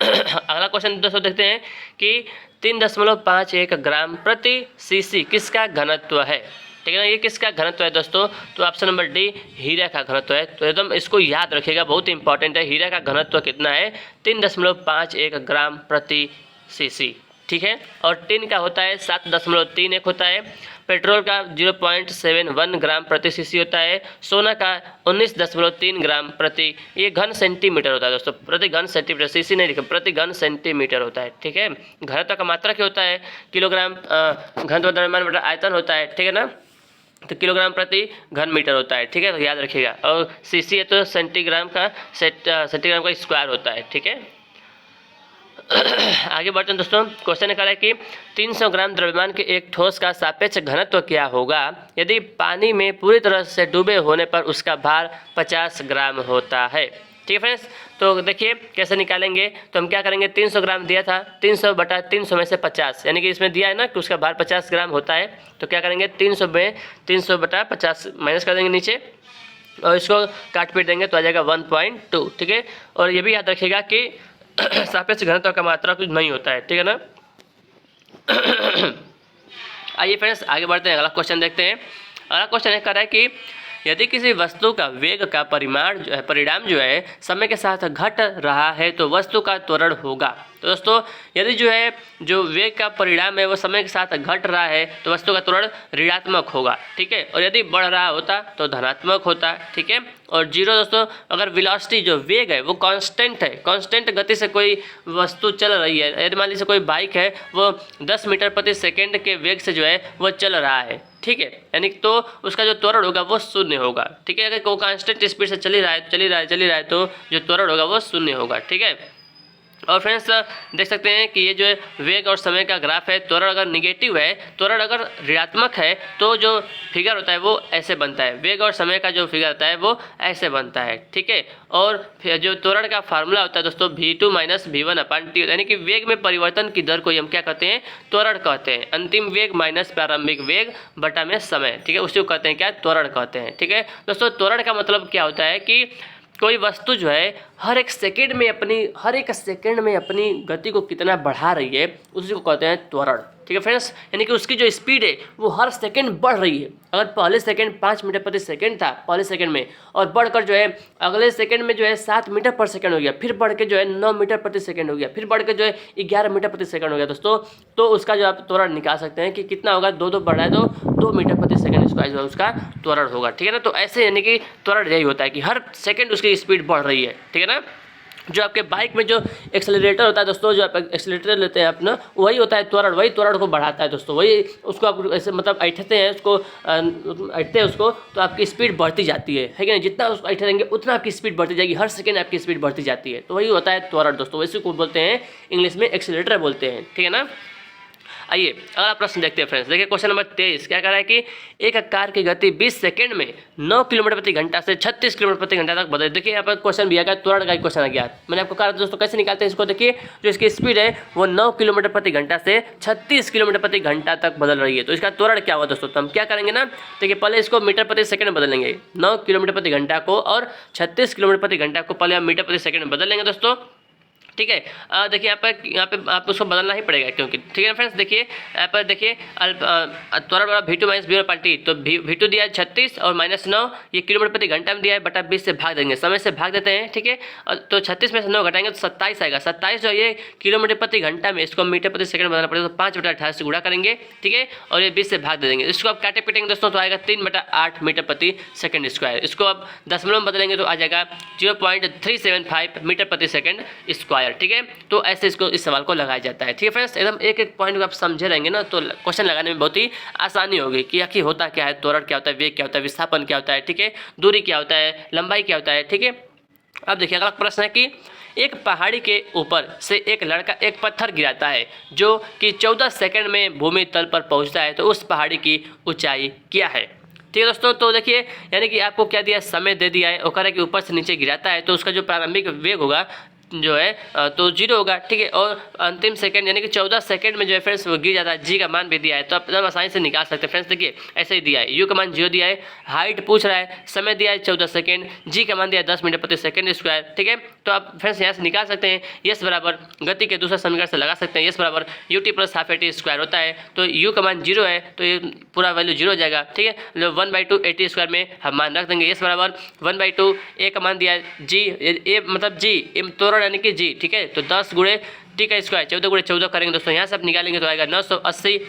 अगला क्वेश्चन दोस्तों देखते हैं कि 3.51 ग्राम प्रति सीसी किसका घनत्व है। ठीक है ना, ये किसका घनत्व है दोस्तों, तो ऑप्शन नंबर डी हीरा का घनत्व है। तो एकदम इसको याद रखिएगा, बहुत इंपॉर्टेंट है। हीरा का घनत्व कितना है 3.51 ग्राम प्रति सीसी। ठीक है, और टिन का होता है 7.31 होता है, पेट्रोल का 0.71 ग्राम प्रति सीसी होता है, सोना का 19.3 ग्राम प्रति, ये घन सेंटीमीटर होता है दोस्तों, प्रति घन सेंटीमीटर, सीसी नहीं लिखा, प्रति घन सेंटीमीटर होता है। ठीक है, घनत्व का मात्रा क्या होता है किलोग्राम, घनत्व द्रव्यमान बटा आयतन होता है। ठीक है ना, तो किलोग्राम प्रति घन मीटर होता है। ठीक है, तो याद रखिएगा, और सीसी है तो सेंटीग्राम का स्क्वायर होता है। ठीक है, आगे बढ़ते हैं दोस्तों। क्वेश्चन कह रहा है कि 300 ग्राम द्रव्यमान के एक ठोस का सापेक्ष घनत्व क्या होगा यदि पानी में पूरी तरह से डूबे होने पर उसका भार 50 ग्राम होता है। ठीक है फ्रेंड्स, तो देखिए कैसे निकालेंगे। तो हम क्या करेंगे, 300 ग्राम दिया था, 300 बटा 300 में से 50, यानी कि इसमें दिया है ना कि उसका भार 50 ग्राम होता है। तो क्या करेंगे, 300 में 300 बटा 50 माइनस कर देंगे नीचे, और इसको काट पीट देंगे तो आ जाएगा 1.2। ठीक है, और ये भी याद रखिएगा कि सापेक्ष घनत्व का मात्रा कुछ नहीं होता है। ठीक है ना। आइए फ्रेंड्स आगे बढ़ते हैं, अगला क्वेश्चन देखते हैं। अगला क्वेश्चन कह रहा है कि यदि किसी वस्तु का वेग का परिणाम जो है समय के साथ घट रहा है तो वस्तु का त्वरण होगा। तो दोस्तों यदि जो वेग का परिणाम है वो समय के साथ घट रहा है तो वस्तु का त्वरण ऋणात्मक होगा। ठीक है, और यदि बढ़ रहा होता तो धनात्मक होता। ठीक है, और जीरो दोस्तों, अगर वेलोसिटी जो वेग है वो कांस्टेंट है, कांस्टेंट गति से कोई वस्तु चल रही है, यदि मान लीजिए कोई बाइक है वो 10 मीटर प्रति सेकेंड के वेग से जो है वो चल रहा है। ठीक है, यानी तो उसका जो त्वरण होगा वो शून्य होगा। ठीक है, अगर वो कांस्टेंट स्पीड से चली रहा है तो जो त्वरण होगा वो शून्य होगा। ठीक है, और फ्रेंड्स देख सकते हैं कि ये जो वेग और समय का ग्राफ है, त्वरण अगर निगेटिव है, त्वरण अगर ऋणात्मक है तो जो फिगर होता है वो ऐसे बनता है, वेग और समय का जो फिगर होता है वो ऐसे बनता है। ठीक है, और फिर जो त्वरण का फार्मूला होता है दोस्तों v2 माइनस v1/t, यानी कि वेग में परिवर्तन की दर को हम क्या कहते हैं, त्वरण कहते हैं। अंतिम वेग माइनस प्रारंभिक वेग बटा में समय। ठीक है, उसी को कहते हैं क्या, त्वरण कहते हैं। ठीक है दोस्तों, त्वरण का मतलब क्या होता है कि कोई वस्तु जो है हर एक सेकंड में अपनी गति को कितना बढ़ा रही है उसी को कहते हैं त्वरण। ठीक है फ्रेंड्स, यानी कि उसकी जो स्पीड है वो हर सेकंड बढ़ रही है। अगर पहले सेकंड 5 मीटर प्रति सेकंड था पहले सेकंड में, और बढ़कर जो है अगले सेकंड में जो है 7 मीटर पर सेकंड हो गया, फिर बढ़ के जो है 9 मीटर प्रति सेकंड हो गया, फिर बढ़ के जो है 11 मीटर प्रति सेकंड हो गया दोस्तों, तो उसका जो आप त्वरण निकाल सकते हैं कि कितना होगा, 2 बढ़ा है तो 2 मीटर प्रति सेकंड स्क्वायर जो है उसका त्वरण होगा। ठीक है ना, तो ऐसे यानी कि त्वरण यही होता है कि हर सेकंड उसकी स्पीड बढ़ रही है। ठीक है ना, जो आपके बाइक में जो एक्सेलरेटर होता है दोस्तों, जो आप एक्सेलरेटर लेते हैं अपना, वही होता है त्वरण, वही त्वरण को बढ़ाता है दोस्तों, वही उसको आप ऐसे मतलब ऐठते हैं उसको, ऐठते हैं उसको तो आपकी स्पीड बढ़ती जाती है कि नहीं, जितना उसको ऐठेंगे उतना आपकी स्पीड बढ़ती जाएगी, हर सेकंड आपकी स्पीड बढ़ती जाती है, तो वही होता है त्वरण दोस्तों, वैसे को बोलते हैं इंग्लिश में एक्सेलरेटर बोलते हैं। ठीक है ना। आइए अगला प्रश्न देखते हैं फ्रेंड्स। देखिए क्वेश्चन नंबर 23 क्या कह रहा है कि एक कार की गति 20 सेकंड में 9 किलोमीटर प्रति घंटा से 36 किलोमीटर प्रति घंटा तक बदले। देखिए यहाँ पर क्वेश्चन भी आ गया, त्वरण का क्वेश्चन आ गया। मैंने आपको कहा दोस्तों कैसे निकालते हैं इसको। देखिए जो इसकी स्पीड है वो 9 किलोमीटर प्रति घंटा से 36 किलोमीटर प्रति घंटा तक बदल रही है, तो इसका त्वरण क्या हुआ दोस्तों। तो हम क्या करेंगे ना, देखिए पहले इसको मीटर प्रति सेकंड में बदलेंगे, 9 किलोमीटर प्रति घंटा को और 36 किलोमीटर प्रति घंटा को पहले हम मीटर प्रति सेकंड में बदल लेंगे दोस्तों। ठीक है, देखिए यहाँ पे आप उसको बदलना ही पड़ेगा क्योंकि, ठीक है फ्रेंड्स। देखिए यहाँ पर देखिए त्वरण बड़ा v2 माइनस v1/t, तो v2 दिया है 36 और -9, ये किलोमीटर प्रति घंटा में दिया है, बटा 20 से भाग देंगे, समय से भाग देते हैं। ठीक है, तो 36 में से 9 घटाएंगे तो 27 आएगा। 27 जो ये किलोमीटर प्रति घंटा में, इसको मीटर प्रति सेकंड बदलना पड़ेगा, तो 5/18 से गुणा करेंगे। ठीक है, और ये 20 से भाग दे देंगे। इसको आप काटे पीटेंगे दोस्तों तो आएगा 3/8 मीटर प्रति सेकंड स्क्वायर। इसको अब दशमलव में बदलेंगे तो आ जाएगा 0.375 मीटर प्रति सेकंड स्क्वायर। ठीक है, तो ऐसे इसको इस सवाल को लगाया जाता है। ठीक है फ्रेंड्स, एकदम एक एक पॉइंट को आप समझे रहेंगे ना तो क्वेश्चन लगाने में बहुत ही आसानी होगी कि आखिर होता क्या है, त्वरण क्या होता है, वेग क्या होता है, विस्थापन क्या होता है, ठीक है, दूरी क्या होता है, लंबाई क्या होता है। ठीक है, अब देखिए अगला प्रश्न है कि एक पहाड़ी के ऊपर से एक लड़का एक पत्थर गिराता है जो कि 14 सेकंड में भूमि तल पर पहुंचता है, तो उस पहाड़ी की ऊंचाई क्या है। ठीक है दोस्तों, तो देखिए यानी कि आपको क्या दिया, समय दे दिया है, और कह रहा है कि ऊपर से नीचे गिराता है तो उसका जो प्रारंभिक वेग होगा जो है तो 0 होगा। ठीक है, और अंतिम सेकंड यानी कि 14 सेकंड में जो है फ्रेंड्स वो गिर जाता है। जी का मान भी दिया है तो आप एकदम आसानी से निकाल सकते हैं फ्रेंड्स। देखिए ऐसे ही दिया है, यू का मान 0 दिया है, हाइट पूछ रहा है, समय दिया है 14 सेकंड, जी का मान दिया है 10 मीटर प्रति सेकंड स्क्वायर। ठीक है, तो आप फ्रेंड्स यहाँ से निकाल सकते हैं, यस बराबर गति के दूसरे समीकरण से लगा सकते हैं, यस बराबर ut + ½ at स्क्वायर होता है, तो यू का मान 0 है तो ये पूरा वैल्यू 0 हो जाएगा। ठीक है, 1/2 at स्क्वायर में हम मान रख देंगे, यस बराबर 1/2 a का मान दिया है जी, ए मतलब जी त्वरण यानी कि जी। ठीक है, तो 10 गुणे t का स्क्वायर 14 गुणे 14 करेंगे दोस्तों, यहाँ से आप निकालेंगे तो आएगा 980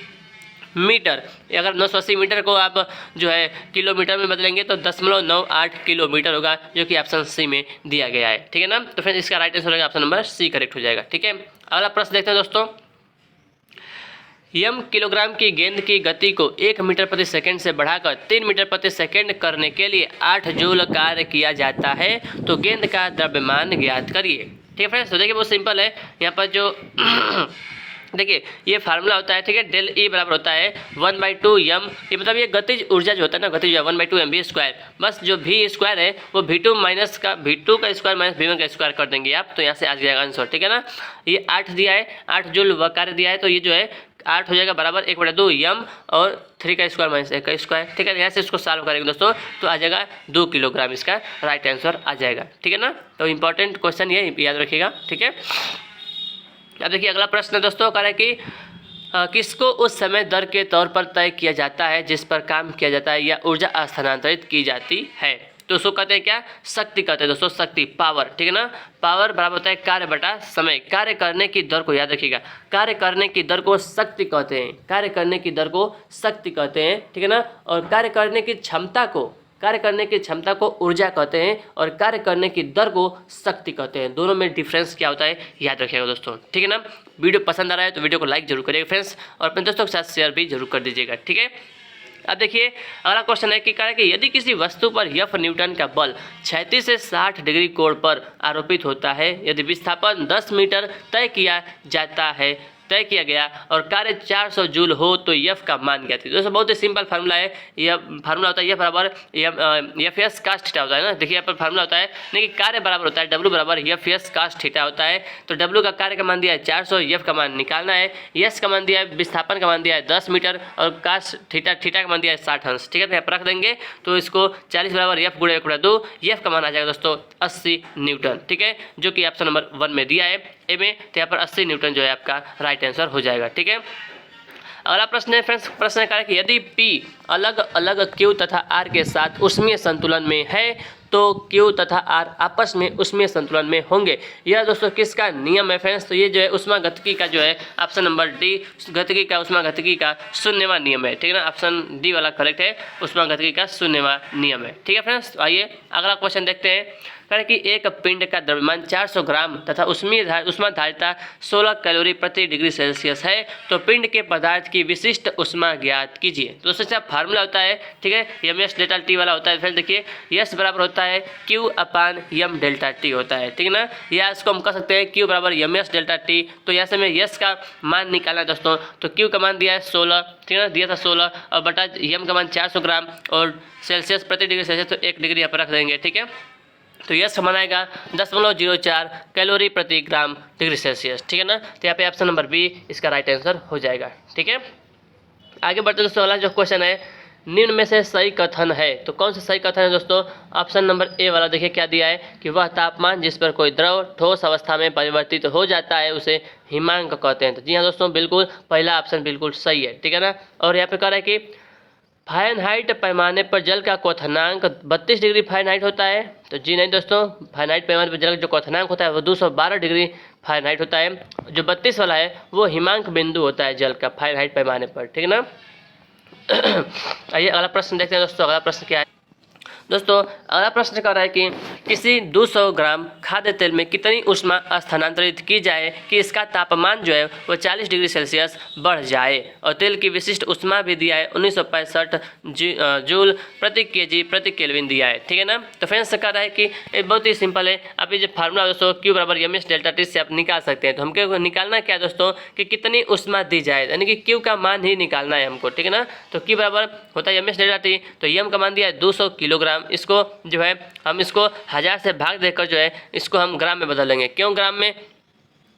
मीटर। अगर 980 मीटर को आप जो है किलोमीटर में बदलेंगे तो 0.98 किलोमीटर होगा, जो कि ऑप्शन सी में दिया गया है। ठीक है ना, तो फिर इसका राइट आंसर होगा ऑप्शन नंबर सी करेक्ट हो जाएगा। ठीक है, अगला प्रश्न देखते हैं दोस्तों। यम किलोग्राम की गेंद की गति को 1 मीटर प्रति सेकंड से बढ़ाकर 3 मीटर प्रति सेकंड करने के लिए 8 जूल कार्य किया जाता है, तो गेंद का द्रव्यमान ज्ञात करिए। ठीक है फ्रेंड्स। तो देखिए बहुत सिंपल है यहाँ पर जो देखिए ये फार्मूला होता है, ठीक है, डेल ई बराबर होता है 1/2 m, ये मतलब ये गतिज ऊर्जा जो होता है ना, गतिज ऊर्जा 1/2 mv स्क्वायर, बस जो v स्क्वायर है वो v2 माइनस का v2 का स्क्वायर माइनस v1 का स्क्वायर कर देंगे आप, तो यहाँ से आ जाएगा आंसर, ठीक है ना। ये 8 दिया है, 8 जूल कार्य दिया है, तो ये जो है 8 हो जाएगा बराबर 1/2 m और 3 का स्क्वायर माइनस 1 का स्क्वायर, ठीक है। यहाँ से इसको सॉल्व करेंगे दोस्तों तो आ जाएगा 2 किलोग्राम, इसका राइट आंसर आ जाएगा, ठीक है ना। तो इंपॉर्टेंट क्वेश्चन ये याद रखिएगा, ठीक है। अब देखिए अगला प्रश्न दोस्तों कह रहा है कि किसको उस समय दर के तौर पर तय किया जाता है जिस पर काम किया जाता है या ऊर्जा स्थानांतरित की जाती है, तो उसको कहते हैं क्या, शक्ति कहते हैं दोस्तों, शक्ति, पावर, ठीक है ना। पावर बराबर होता है कार्य बटा समय, कार्य करने की दर को याद रखिएगा, कार्य करने की दर को शक्ति कहते हैं, कार्य करने की दर को शक्ति कहते हैं, ठीक है ना। और कार्य करने की क्षमता को, कार्य करने की क्षमता को ऊर्जा कहते हैं और कार्य करने की दर को शक्ति कहते हैं। दोनों में डिफरेंस क्या होता है याद रखिएगा दोस्तों, ठीक है ना। वीडियो पसंद आ रहा है तो वीडियो को लाइक जरूर करिएगा फ्रेंड्स, और अपने दोस्तों के साथ शेयर भी जरूर कर दीजिएगा, ठीक है। अब देखिए अगला क्वेश्चन है कि कह रहा है कि यदि किसी वस्तु पर एफ न्यूटन का बल 36 से 60 डिग्री कोण पर आरोपित होता है, यदि विस्थापन 10 मीटर तय किया गया और कार्य 400 जूल हो तो एफ का मान क्या थी। दोस्तों बहुत ही सिंपल फार्मूला है, यह फार्मूला होता है एफ बराबर एफ एस कास्ट थीटा होता है ना। देखिए यहाँ पर फार्मूला होता है नहीं कि कार्य बराबर होता है डब्ल्यू बराबर एफ एस कास्ट थीटा होता है। तो डब्ल्यू का कार्य का मान दिया है 400, एफ का मान निकालना है, एस का मान दिया है, विस्थापन का मान दिया है 10 मीटर और कास्ट थीटा का मान दिया है 60 अंश, ठीक है। तो यहाँ पर रख देंगे तो इसको 40 बराबर एफ गुणे 1/2, एफ का मान आ जाएगा दोस्तों 80 न्यूटन, ठीक है, जो कि ऑप्शन नंबर 1 में दिया है ए में। तो यहाँ पर 80 न्यूटन जो है आपका राइट आंसर हो जाएगा, ठीक है। अगला प्रश्न है फ्रेंड्स, प्रश्न है कि यदि P अलग अलग Q तथा R के साथ ऊष्मीय संतुलन में है तो Q तथा R आपस में ऊष्मीय संतुलन में होंगे। यह दोस्तों किसका नियम है फ्रेंड्स, तो ये जो है ऊष्मागतिकी का जो है ऑप्शन नंबर डी, ऊष्मागतिकी का शून्यवां नियम है, ठीक है ना। ऑप्शन डी वाला करेक्ट है, ऊष्मागतिकी का शून्यवां नियम है, ठीक है फ्रेंड्स। तो आइए अगला क्वेश्चन देखते हैं। कह कि एक पिंड का द्रव्यमान 400 ग्राम तथा उष्मा धारिता 16 कैलोरी प्रति डिग्री सेल्सियस है, तो पिंड के पदार्थ की विशिष्ट उष्मा ज्ञात कीजिए। तो दोस्तों इसका फार्मूला होता है, ठीक है, एम एस डेल्टा टी वाला होता है। फिर देखिए यस बराबर होता है क्यू अपान एम डेल्टा टी होता है, ठीक है ना। या इसको हम कह सकते हैं क्यू बराबर एम एस डेल्टा टी। तो यहाँ से हमें यस का मान निकालना है दोस्तों, तो क्यू का मान दिया है 16, ठीक है ना, दिया था 16 और बटा एम का मान 400 ग्राम और सेल्सियस प्रति डिग्री सेल्सियस, तो 1 डिग्री यहाँ पर रख देंगे, ठीक है। तो यस का मान आएगा 0.04 कैलोरी प्रति ग्राम डिग्री सेल्सियस, ठीक है ना। तो यहाँ पे ऑप्शन नंबर बी इसका राइट आंसर हो जाएगा, ठीक है। आगे बढ़ते दोस्तों, अगला जो क्वेश्चन है, निम्न में से सही कथन है, तो कौन सा सही कथन है दोस्तों। ऑप्शन नंबर ए वाला देखिए क्या दिया है कि वह तापमान जिस पर कोई द्रव ठोस अवस्था में परिवर्तित हो जाता है उसे हिमांक कहते हैं। तो जी हाँ दोस्तों, बिल्कुल पहला ऑप्शन बिल्कुल सही है, ठीक है ना। और यहाँ पे कह रहा है कि फ़ारेनहाइट पैमाने पर जल का क्वथनांक 32 डिग्री फ़ारेनहाइट होता है। तो जी नहीं दोस्तों, फ़ारेनहाइट पैमाने पर जल का जो क्वथनांक होता है वो 212 डिग्री फ़ारेनहाइट होता है। जो 32 वाला है वो हिमांक बिंदु होता है जल का फ़ारेनहाइट पैमाने पर, ठीक है ना। आइए अगला प्रश्न देखते हैं दोस्तों। अगला प्रश्न क्या है दोस्तों, अगला प्रश्न कर रहा है कि किसी 200 ग्राम खाद्य तेल में कितनी ऊष्मा स्थानांतरित की जाए कि इसका तापमान जो है वो 40 डिग्री सेल्सियस बढ़ जाए, और तेल की विशिष्ट ऊष्मा भी दिया है 1965 जूल प्रति केजी प्रति केल्विन दिया है, ठीक है ना। तो फ्रेंड्स कह रहा है कि ये बहुत ही सिंपल है। अब ये जो फार्मूला दोस्तों क्यू बराबर एम एस डेल्टा टी से आप निकाल सकते हैं। तो हमको निकालना क्या है दोस्तों कि कितनी ऊष्मा दी जाए, यानी कि क्यू का मान ही निकालना है हमको, ठीक है ना। तो क्यू बराबर होता है एम एस डेल्टा टी, तो एम का मान दिया है 200 किलोग्राम। इसको जो है हम इसको 1000 से भाग देकर जो है इसको हम ग्राम में बदल लेंगे। क्यों ग्राम में,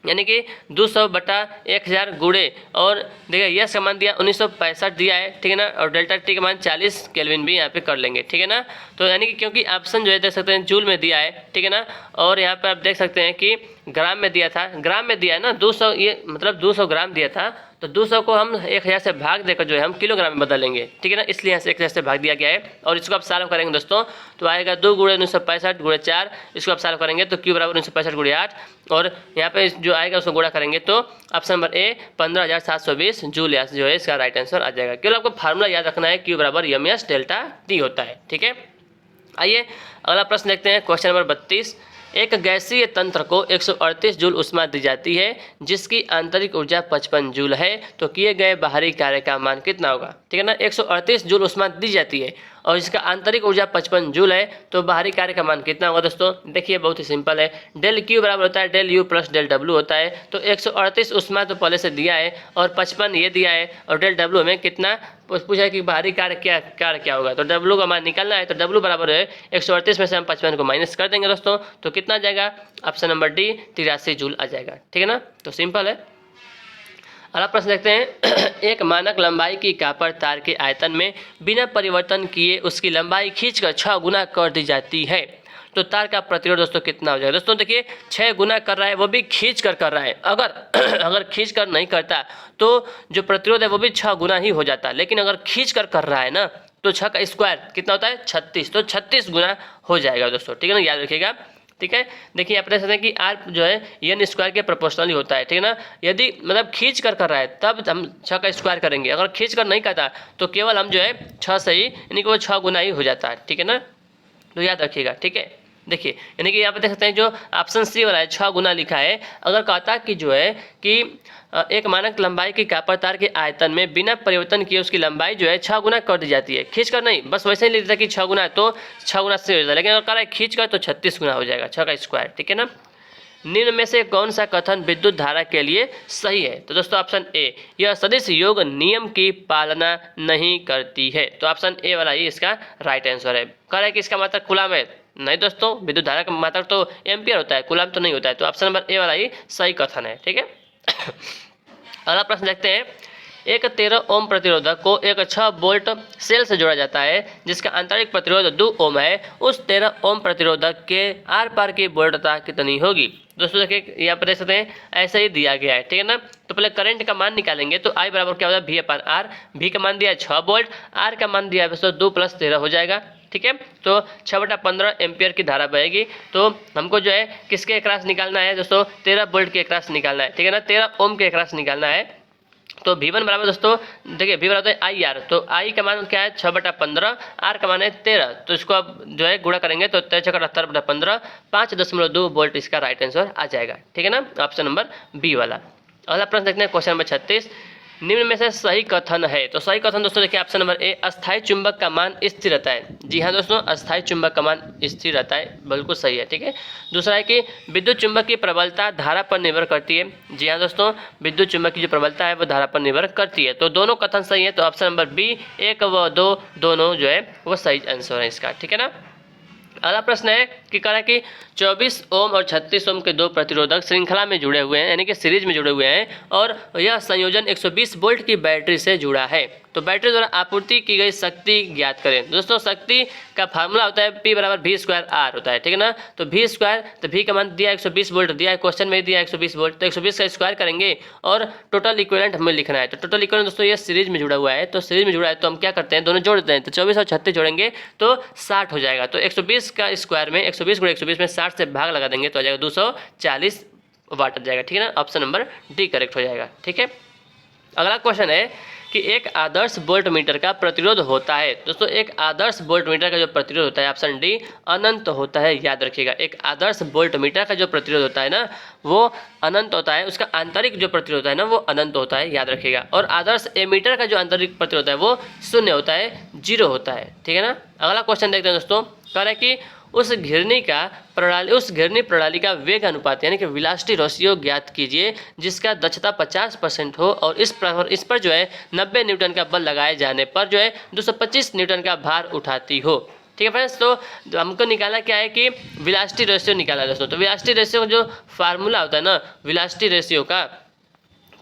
यानी कि 200 बटा 1000 गुणे, और देखिए यस का मान दिया 1965 दिया है, ठीक है ना, और डेल्टा टी का मान 40 केल्विन भी यहाँ पे कर लेंगे, ठीक है ना। तो यानी कि क्योंकि ऑप्शन जो है देख सकते हैं जूल में दिया है, ठीक है ना, और यहाँ पे आप देख सकते हैं कि ग्राम में दिया था, ग्राम में दिया है ना 200, ये मतलब 200 ग्राम दिया था, तो 200 को हम 1000 से भाग देकर जो है हम किलोग्राम में बदल लेंगे, ठीक है ना। इसलिए यहाँ से 1000 से भाग दिया गया है। और इसको आप सॉल्व करेंगे दोस्तों तो आएगा 2 गुणे 1965 गुणे 4, इसको आप सॉल्व करेंगे तो क्यू बराबर 1965 गुणे 8, और यहाँ पे जो आएगा उसको गुणा करेंगे तो ऑप्शन नंबर ए 15,720 जूल जो है इसका राइट आंसर आ जाएगा। केवल आपको फार्मूला याद रखना है, क्यू बराबर एम एस डेल्टा टी होता है, ठीक है। आइए अगला प्रश्न देखते हैं, क्वेश्चन नंबर 32। एक गैसीय तंत्र को 138 जूल ऊष्मा दी जाती है जिसकी आंतरिक ऊर्जा 55 जूल है, तो किए गए बाहरी कार्य का मान कितना होगा, ठीक है ना। 138 जूल ऊष्मा दी जाती है और इसका आंतरिक ऊर्जा 55 जूल है, तो बाहरी कार्य का मान कितना होगा दोस्तों? देखिए बहुत ही सिंपल है, डेल क्यू बराबर होता है del U plus del W होता है। तो 138 ऊष्मा तो पहले से दिया है और 55 ये दिया है, और डेल डब्ल्यू हमें कितना पूछा है कि बाहरी कार्य क्या होगा, तो डब्ल्यू का मान निकालना है। तो डब्ल्यू बराबर है 138 में से हम 55 को माइनस कर देंगे दोस्तों, तो कितना आ जाएगा? ऑप्शन नंबर डी 83 जूल आ जाएगा। ठीक है ना, तो सिंपल है। अगला प्रश्न देखते हैं एक मानक लंबाई की कॉपर तार के आयतन में बिना परिवर्तन किए उसकी लंबाई खींचकर 6 गुना कर दी जाती है, तो तार का प्रतिरोध दोस्तों कितना हो जाएगा? दोस्तों देखिए 6 गुना कर रहा है, वो भी खींच कर रहा है। अगर खींच कर नहीं करता तो जो प्रतिरोध है वो भी 6 गुना ही हो जाता, लेकिन अगर खींच कर रहा है ना, तो 6 का स्क्वायर कितना होता है? 36, तो 36 गुना हो जाएगा दोस्तों। ठीक है ना, याद रखिएगा। ठीक है, देखिए आप देख सकते हैं कि आर जो है एन स्क्वायर के प्रोपोर्शनली होता है। ठीक है ना, यदि मतलब खींच कर रहा है तब हम 6 का स्क्वायर करेंगे, अगर खींच कर नहीं करता तो केवल हम जो है 6 से ही, यानी कि वो 6 गुना ही हो जाता है। ठीक है ना, तो याद रखिएगा। ठीक है, देखिए यानी कि यहाँ पे देख सकते हैं जो ऑप्शन सी वाला है 6 गुना लिखा है। अगर कहता कि जो है कि एक मानक लंबाई की कॉपर तार के आयतन में बिना परिवर्तन किए उसकी लंबाई जो है 6 गुना कर दी जाती है, खींच कर नहीं, बस वैसे ही लिख देता कि 6 गुना है तो 6 गुना से हो जाता है, लेकिन अगर कह रहा है खींच कर तो 36 गुना हो जाएगा, 6 का स्क्वायर। ठीक है ना, निम्न में से कौन सा कथन विद्युत धारा के लिए सही है? तो दोस्तों ऑप्शन ए, यह सदिश योग नियम की पालना नहीं करती है, तो ऑप्शन ए वाला ही इसका राइट आंसर है। कह रहा है कि इसका मात्रक कूलम है, नहीं दोस्तों, विद्युत धारा का मात्रक तो एम्पियर होता है, कूलम तो नहीं होता है, तो ऑप्शन नंबर ए वाला ही सही कथन है। ठीक है, अगला प्रश्न देखते हैं एक 13 ओम प्रतिरोधक को एक 6 वोल्ट सेल से जोड़ा जाता है जिसका आंतरिक प्रतिरोध 2 ओम है, उस 13 ओम प्रतिरोधक के आर पार की वोल्टता कितनी होगी? दोस्तों देखिए यहाँ पर देख सकते हैं ऐसे ही दिया गया है। ठीक है ना, तो पहले करंट का मान निकालेंगे, तो आई बराबर क्या होता है? V upon R. वी का मान दिया है 6 वोल्ट, आर का मान दिया है दोस्तों 2 + 13 हो जाएगा। ठीक है, तो 6/15 एम्पियर की धारा बहेगी, तो हमको जो है किसके अक्रॉस निकालना है दोस्तों? 13 वोल्ट के अक्रॉस निकालना है। ठीक है ना, 13 ओम के अक्रॉस निकालना है। तो V1 बराबर दोस्तों देखिए V बराबर है आई आर, तो आई का मान क्या है? 6/15, आर का मान है 13, तो इसको अब जो है गुणा करेंगे तो 13×18/15 5.2 वोल्ट इसका राइट आंसर आ जाएगा। ठीक है ना, ऑप्शन नंबर बी वाला। अगला प्रश्न देखते हैं क्वेश्चन नंबर 36, निम्न में से सही कथन है? तो सही कथन दोस्तों देखिए ऑप्शन नंबर ए, अस्थायी चुंबक का मान स्थिर रहता है। जी हाँ दोस्तों, अस्थायी चुंबक का मान स्थिर रहता है, बिल्कुल सही है। ठीक है, दूसरा है कि विद्युत चुंबक की प्रबलता धारा पर निर्भर करती है। जी हाँ दोस्तों, विद्युत चुंबक की जो प्रबलता है वो धारा पर निर्भर करती है, तो दोनों कथन सही है, तो ऑप्शन नंबर बी 1 व 2 दोनों जो है वो सही आंसर है इसका। ठीक है ना, अगला प्रश्न है कि कह रहा है कि 24 ओम और 36 ओम के 2 प्रतिरोधक श्रृंखला में जुड़े हुए हैं, यानी कि सीरीज में जुड़े हुए हैं, और यह संयोजन 120 वोल्ट की बैटरी से जुड़ा है, तो बैटरी द्वारा आपूर्ति की गई शक्ति ज्ञात करें। दोस्तों शक्ति का फार्मूला होता है P बराबर V²R होता है। ठीक है ना, तो V², तो V का मान दिया 120 वोल्ट दिया है, क्वेश्चन में दिया 120 वोल्ट, तो 120 का स्क्वायर करेंगे और टोटल इक्विवेलेंट हमें लिखना है। तो टोटल इक्विवेलेंट दोस्तों ये सीरीज में जुड़ा हुआ है, तो सीरीज में जुड़ा है तो हम क्या करते हैं, दोनों जोड़ देते हैं, तो 24 और 36 जोड़ेंगे तो 60 हो जाएगा, तो 120 का स्क्वायर में 120 × 120 में 60 से भाग लगा देंगे तो आ जाएगा 240 वाट आ जाएगा। ठीक है ना, ऑप्शन नंबर डी करेक्ट हो जाएगा। ठीक है, अगला क्वेश्चन है कि एक आदर्श वोल्ट मीटर का प्रतिरोध होता है। दोस्तों एक आदर्श वोल्ट मीटर का जो प्रतिरोध होता है ऑप्शन डी अनंत होता है, याद रखिएगा। एक आदर्श वोल्ट मीटर का जो प्रतिरोध होता है ना वो अनंत होता है, उसका आंतरिक जो प्रतिरोध है ना वो अनंत होता है, याद रखिएगा। और आदर्श एमीटर का जो आंतरिक प्रतिरोध है वो 0 होता है, 0 होता है। ठीक है ना, अगला क्वेश्चन देखते हैं दोस्तों, कह रहा है कि उस घिरनी प्रणाली का वेग अनुपात यानी कि वेलोसिटी रेशियो ज्ञात कीजिए जिसका दक्षता 50% हो और इस पर जो है 90 न्यूटन का बल लगाए जाने पर जो है 225 न्यूटन का भार उठाती हो। ठीक है फ्रेंड्स, तो हमको निकाला क्या है कि वेलोसिटी रेशियो निकाला है दोस्तों। तो वेलोसिटी रेशियो का जो फार्मूला होता है ना वेलोसिटी रेशियो का,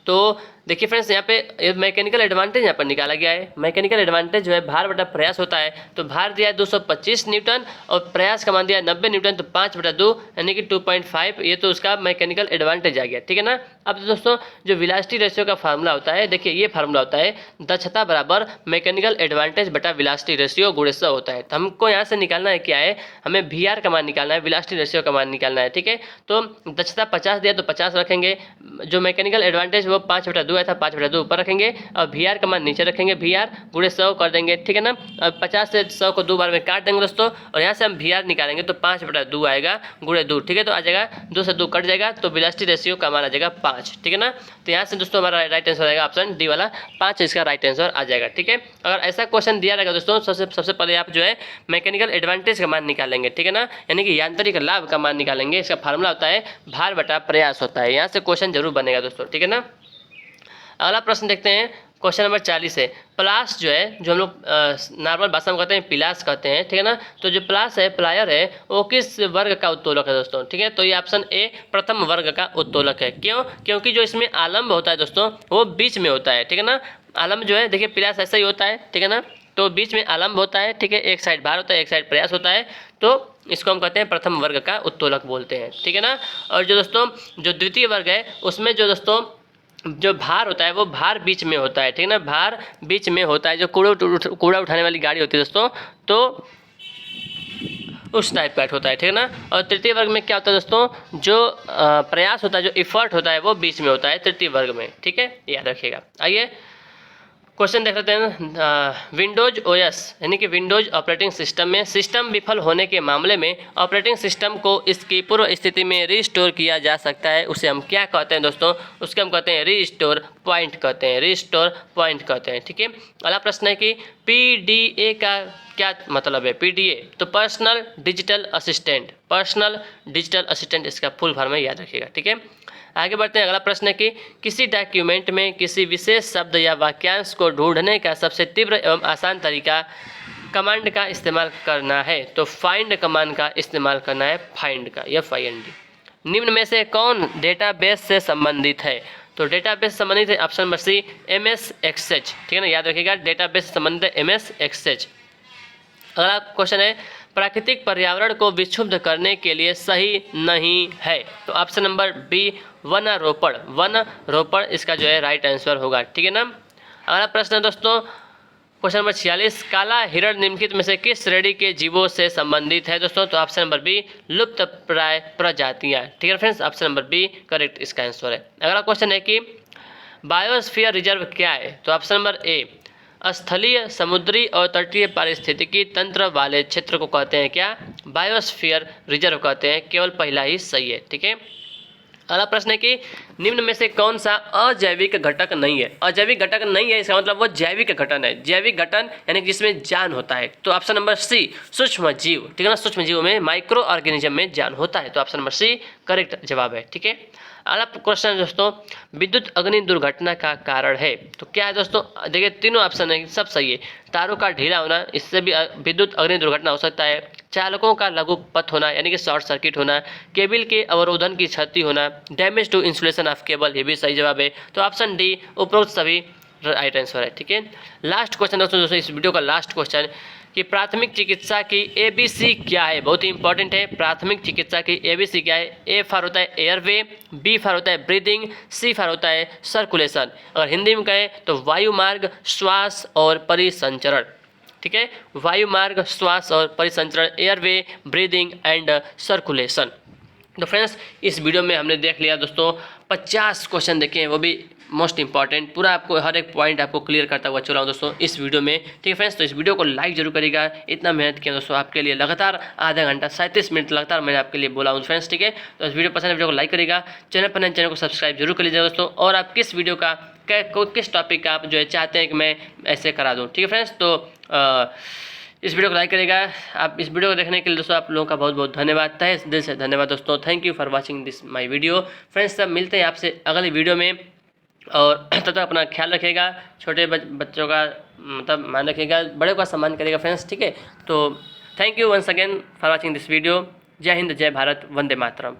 तो देखिए फ्रेंड्स यहाँ पे मैकेनिकल एडवांटेज यहाँ पर निकाला गया है। मैकेनिकल एडवांटेज जो है भार बटा प्रयास होता है, तो भार दिया है 225 न्यूटन और प्रयास का मान दिया है 90 न्यूटन, तो 5/2 यानी कि 2.5, ये तो उसका मैकेनिकल एडवांटेज आ गया। ठीक है ना, अब दोस्तों जो वेलोसिटी रेशियो का फार्मूला होता है, देखिए ये फार्मूला होता है दक्षता बराबर मैकेनिकल एडवांटेज बटा वेलोसिटी रेशियो गुणे 100 होता है। तो हमको यहाँ से निकालना है क्या है, हमें VR का मान निकालना है, वेलोसिटी रेशियो का मान निकालना है। ठीक है, तो दक्षता 50 दिया तो 50 रखेंगे, जो मैकेनिकल एडवांटेज वो 5/2 आया था 5/2 ऊपर रखेंगे और VR का मान नीचे रखेंगे, VR गुणे 100 कर देंगे, ठीक है ना। अब 50 से 100 को 2 बार में काट देंगे दोस्तों, और यहाँ से हम VR निकालेंगे तो 5/2 आएगा गुणे 2, ठीक है। तो आ जाएगा 2 से 2 कट जाएगा, तो वेलोसिटी रेशियो का मान आ जाएगा 5, ठीक है ना। तो यहाँ से दोस्तों हमारा राइट आंसर आएगा ऑप्शन डी वाला 5, इसका राइट आंसर आ जाएगा, ठीक है। अगर ऐसा क्वेश्चन दिया रहेगा दोस्तों, सबसे पहले आप जो है मैकेनिकल एडवांटेज का मान निकालेंगे, ठीक है ना, यानी कि यांत्रिक लाभ का मान निकालेंगे। इसका फार्मूला होता है भार बटा प्रयास होता है। यहाँ से क्वेश्चन जरूर बनेगा दोस्तों, ठीक है ना। अगला प्रश्न देखते हैं, क्वेश्चन नंबर 40 है। प्लास जो है, जो हम लोग नॉर्मल भाषा में कहते हैं पिलास कहते हैं, ठीक है ना। तो जो प्लास है, प्लायर है, वो किस वर्ग का उत्तोलक है दोस्तों, ठीक है। तो ये ऑप्शन ए प्रथम वर्ग का उत्तोलक है। क्यों? क्योंकि जो इसमें आलम्ब होता है दोस्तों वो बीच में होता है, ठीक है ना। आलम्ब जो है देखिए पिलास ऐसा ही होता है, ठीक है ना, तो बीच में आलम्ब होता है, ठीक है। एक साइड भार होता है, एक साइड प्रयास होता है, तो इसको हम कहते हैं प्रथम वर्ग का उत्तोलक बोलते हैं, ठीक है ना। और जो दोस्तों जो द्वितीय वर्ग है उसमें जो दोस्तों जो भार होता है वो भार बीच में होता है, ठीक है ना, भार बीच में होता है। जो कूड़ा उठाने वाली गाड़ी होती है दोस्तों, तो उस टाइप का होता है, ठीक है ना। और तृतीय वर्ग में क्या होता है दोस्तों, जो प्रयास होता है, जो इफर्ट होता है वो बीच में होता है तृतीय वर्ग में, ठीक है, याद रखिएगा। आइए क्वेश्चन देख लेते हैं। विंडोज ओएस यानी कि विंडोज ऑपरेटिंग सिस्टम में सिस्टम विफल होने के मामले में ऑपरेटिंग सिस्टम को इसकी पूर्व स्थिति में रीस्टोर किया जा सकता है। उसे हम क्या कहते हैं दोस्तों, उसके हम कहते हैं रीस्टोर पॉइंट कहते हैं, रीस्टोर पॉइंट कहते हैं, ठीक है। अगला प्रश्न है कि PDA का क्या मतलब है। PDA तो personal digital assistant, personal digital assistant इसका फुल फॉर्म है, याद रखिएगा, ठीक है। आगे बढ़ते हैं। अगला प्रश्न है कि किसी डॉक्यूमेंट में किसी विशेष शब्द या वाक्यांश को ढूंढने का सबसे तीव्र एवं आसान तरीका कमांड का इस्तेमाल करना है। तो फाइंड कमांड का इस्तेमाल करना है, फाइंड का, FIND। निम्न में से कौन डेटाबेस से संबंधित है। तो डेटाबेस से संबंधित है option number C MS Exchange, ठीक है ना, याद रखिएगा डेटाबेस से संबंधित है MS Exchange। अगला क्वेश्चन है प्राकृतिक पर्यावरण को विक्षुब्ध करने के लिए सही नहीं है। तो ऑप्शन नंबर बी वनारोपण, वनरोपण इसका जो है राइट आंसर होगा, ठीक है ना। अगला प्रश्न है दोस्तों क्वेश्चन नंबर 46, काला हिरण निम्नलिखित में से किस श्रेणी के जीवों से संबंधित है दोस्तों। तो ऑप्शन नंबर बी लुप्त प्राय प्रजातियां, ठीक है friends, option number B correct इसका आंसर है। अगला क्वेश्चन है कि बायोस्फीयर रिजर्व क्या है। तो ऑप्शन नंबर ए स्थलीय, समुद्री और तटीय पारिस्थितिकी तंत्र वाले क्षेत्र को कहते हैं क्या, बायोस्फीयर रिजर्व कहते हैं। केवल पहला ही सही है, ठीक है। अगला प्रश्न है कि निम्न में से कौन सा अजैविक घटक नहीं है। अजैविक घटक नहीं है इसका मतलब वो जैविक घटन है, जैविक घटन यानी कि जिसमें जान होता है। तो ऑप्शन नंबर सी सूक्ष्म जीव, ठीक है ना, सूक्ष्म जीवों में माइक्रो ऑर्गेनिज्म में जान होता है। तो ऑप्शन नंबर सी करेक्ट जवाब है, ठीक है। अगला क्वेश्चन है दोस्तों विद्युत अग्नि दुर्घटना का कारण है। तो क्या है दोस्तों, देखिए तीनों ऑप्शन है सब सही है। तारों का ढीला होना, इससे भी विद्युत अग्नि दुर्घटना हो सकता है। चालकों का लघु पथ होना यानी कि शॉर्ट सर्किट होना, केबल के अवरोधन की क्षति होना, damage to insulation of cable, ये भी सही जवाब है। तो ऑप्शन डी उपरोक्त सभी राइट आंसर है, ठीक है। लास्ट क्वेश्चन दोस्तों इस वीडियो का लास्ट क्वेश्चन कि प्राथमिक चिकित्सा की ABC क्या है। बहुत ही इंपॉर्टेंट है, प्राथमिक चिकित्सा की ABC क्या है। ए फॉर होता है एयरवे, बी फॉर होता है ब्रीदिंग, सी फॉर होता है सर्कुलेशन। अगर हिंदी में कहें तो वायुमार्ग, श्वास और परिसंचरण, ठीक है, वायुमार्ग, श्वास और परिसंचरण, एयरवे, ब्रीदिंग एंड सर्कुलेशन। तो फ्रेंड्स इस वीडियो में हमने देख लिया दोस्तों 50 क्वेश्चन देखे हैं, वो भी मोस्ट इंपॉर्टेंट, पूरा आपको हर एक पॉइंट आपको क्लियर करता हुआ चला हूँ दोस्तों इस वीडियो में, ठीक है फ्रेंड्स। तो इस वीडियो को लाइक जरूर करिएगा, इतना मेहनत किया दोस्तों आपके लिए, लगातार आधा घंटा 37 मिनट लगातार मैंने आपके लिए बोला हूँ फ्रेंड्स, ठीक है। तो इस वीडियो पसंद है वीडियो को लाइक करिएगा, चैनल पर नए चैनल को सब्सक्राइब जरूर कर लीजिएगा दोस्तों। और आप किस वीडियो का किस टॉपिक का आप जो है चाहते हैं कि मैं ऐसे करा दूँ, ठीक है फ्रेंड्स। तो इस वीडियो को लाइक करेगा। आप इस वीडियो को देखने के लिए दोस्तों आप लोगों का बहुत बहुत धन्यवाद, तहे दिल से धन्यवाद दोस्तों। Thank you for watching this my video friends. सब मिलते हैं आपसे अगली वीडियो में, और तब तक अपना ख्याल रखिएगा, छोटे बच्चों का मतलब मान रखिएगा, बड़े का सम्मान करिएगा फ्रेंड्स, ठीक है। तो thank you once again for watching this video. जय हिंद, जय भारत, वंदे मातरम।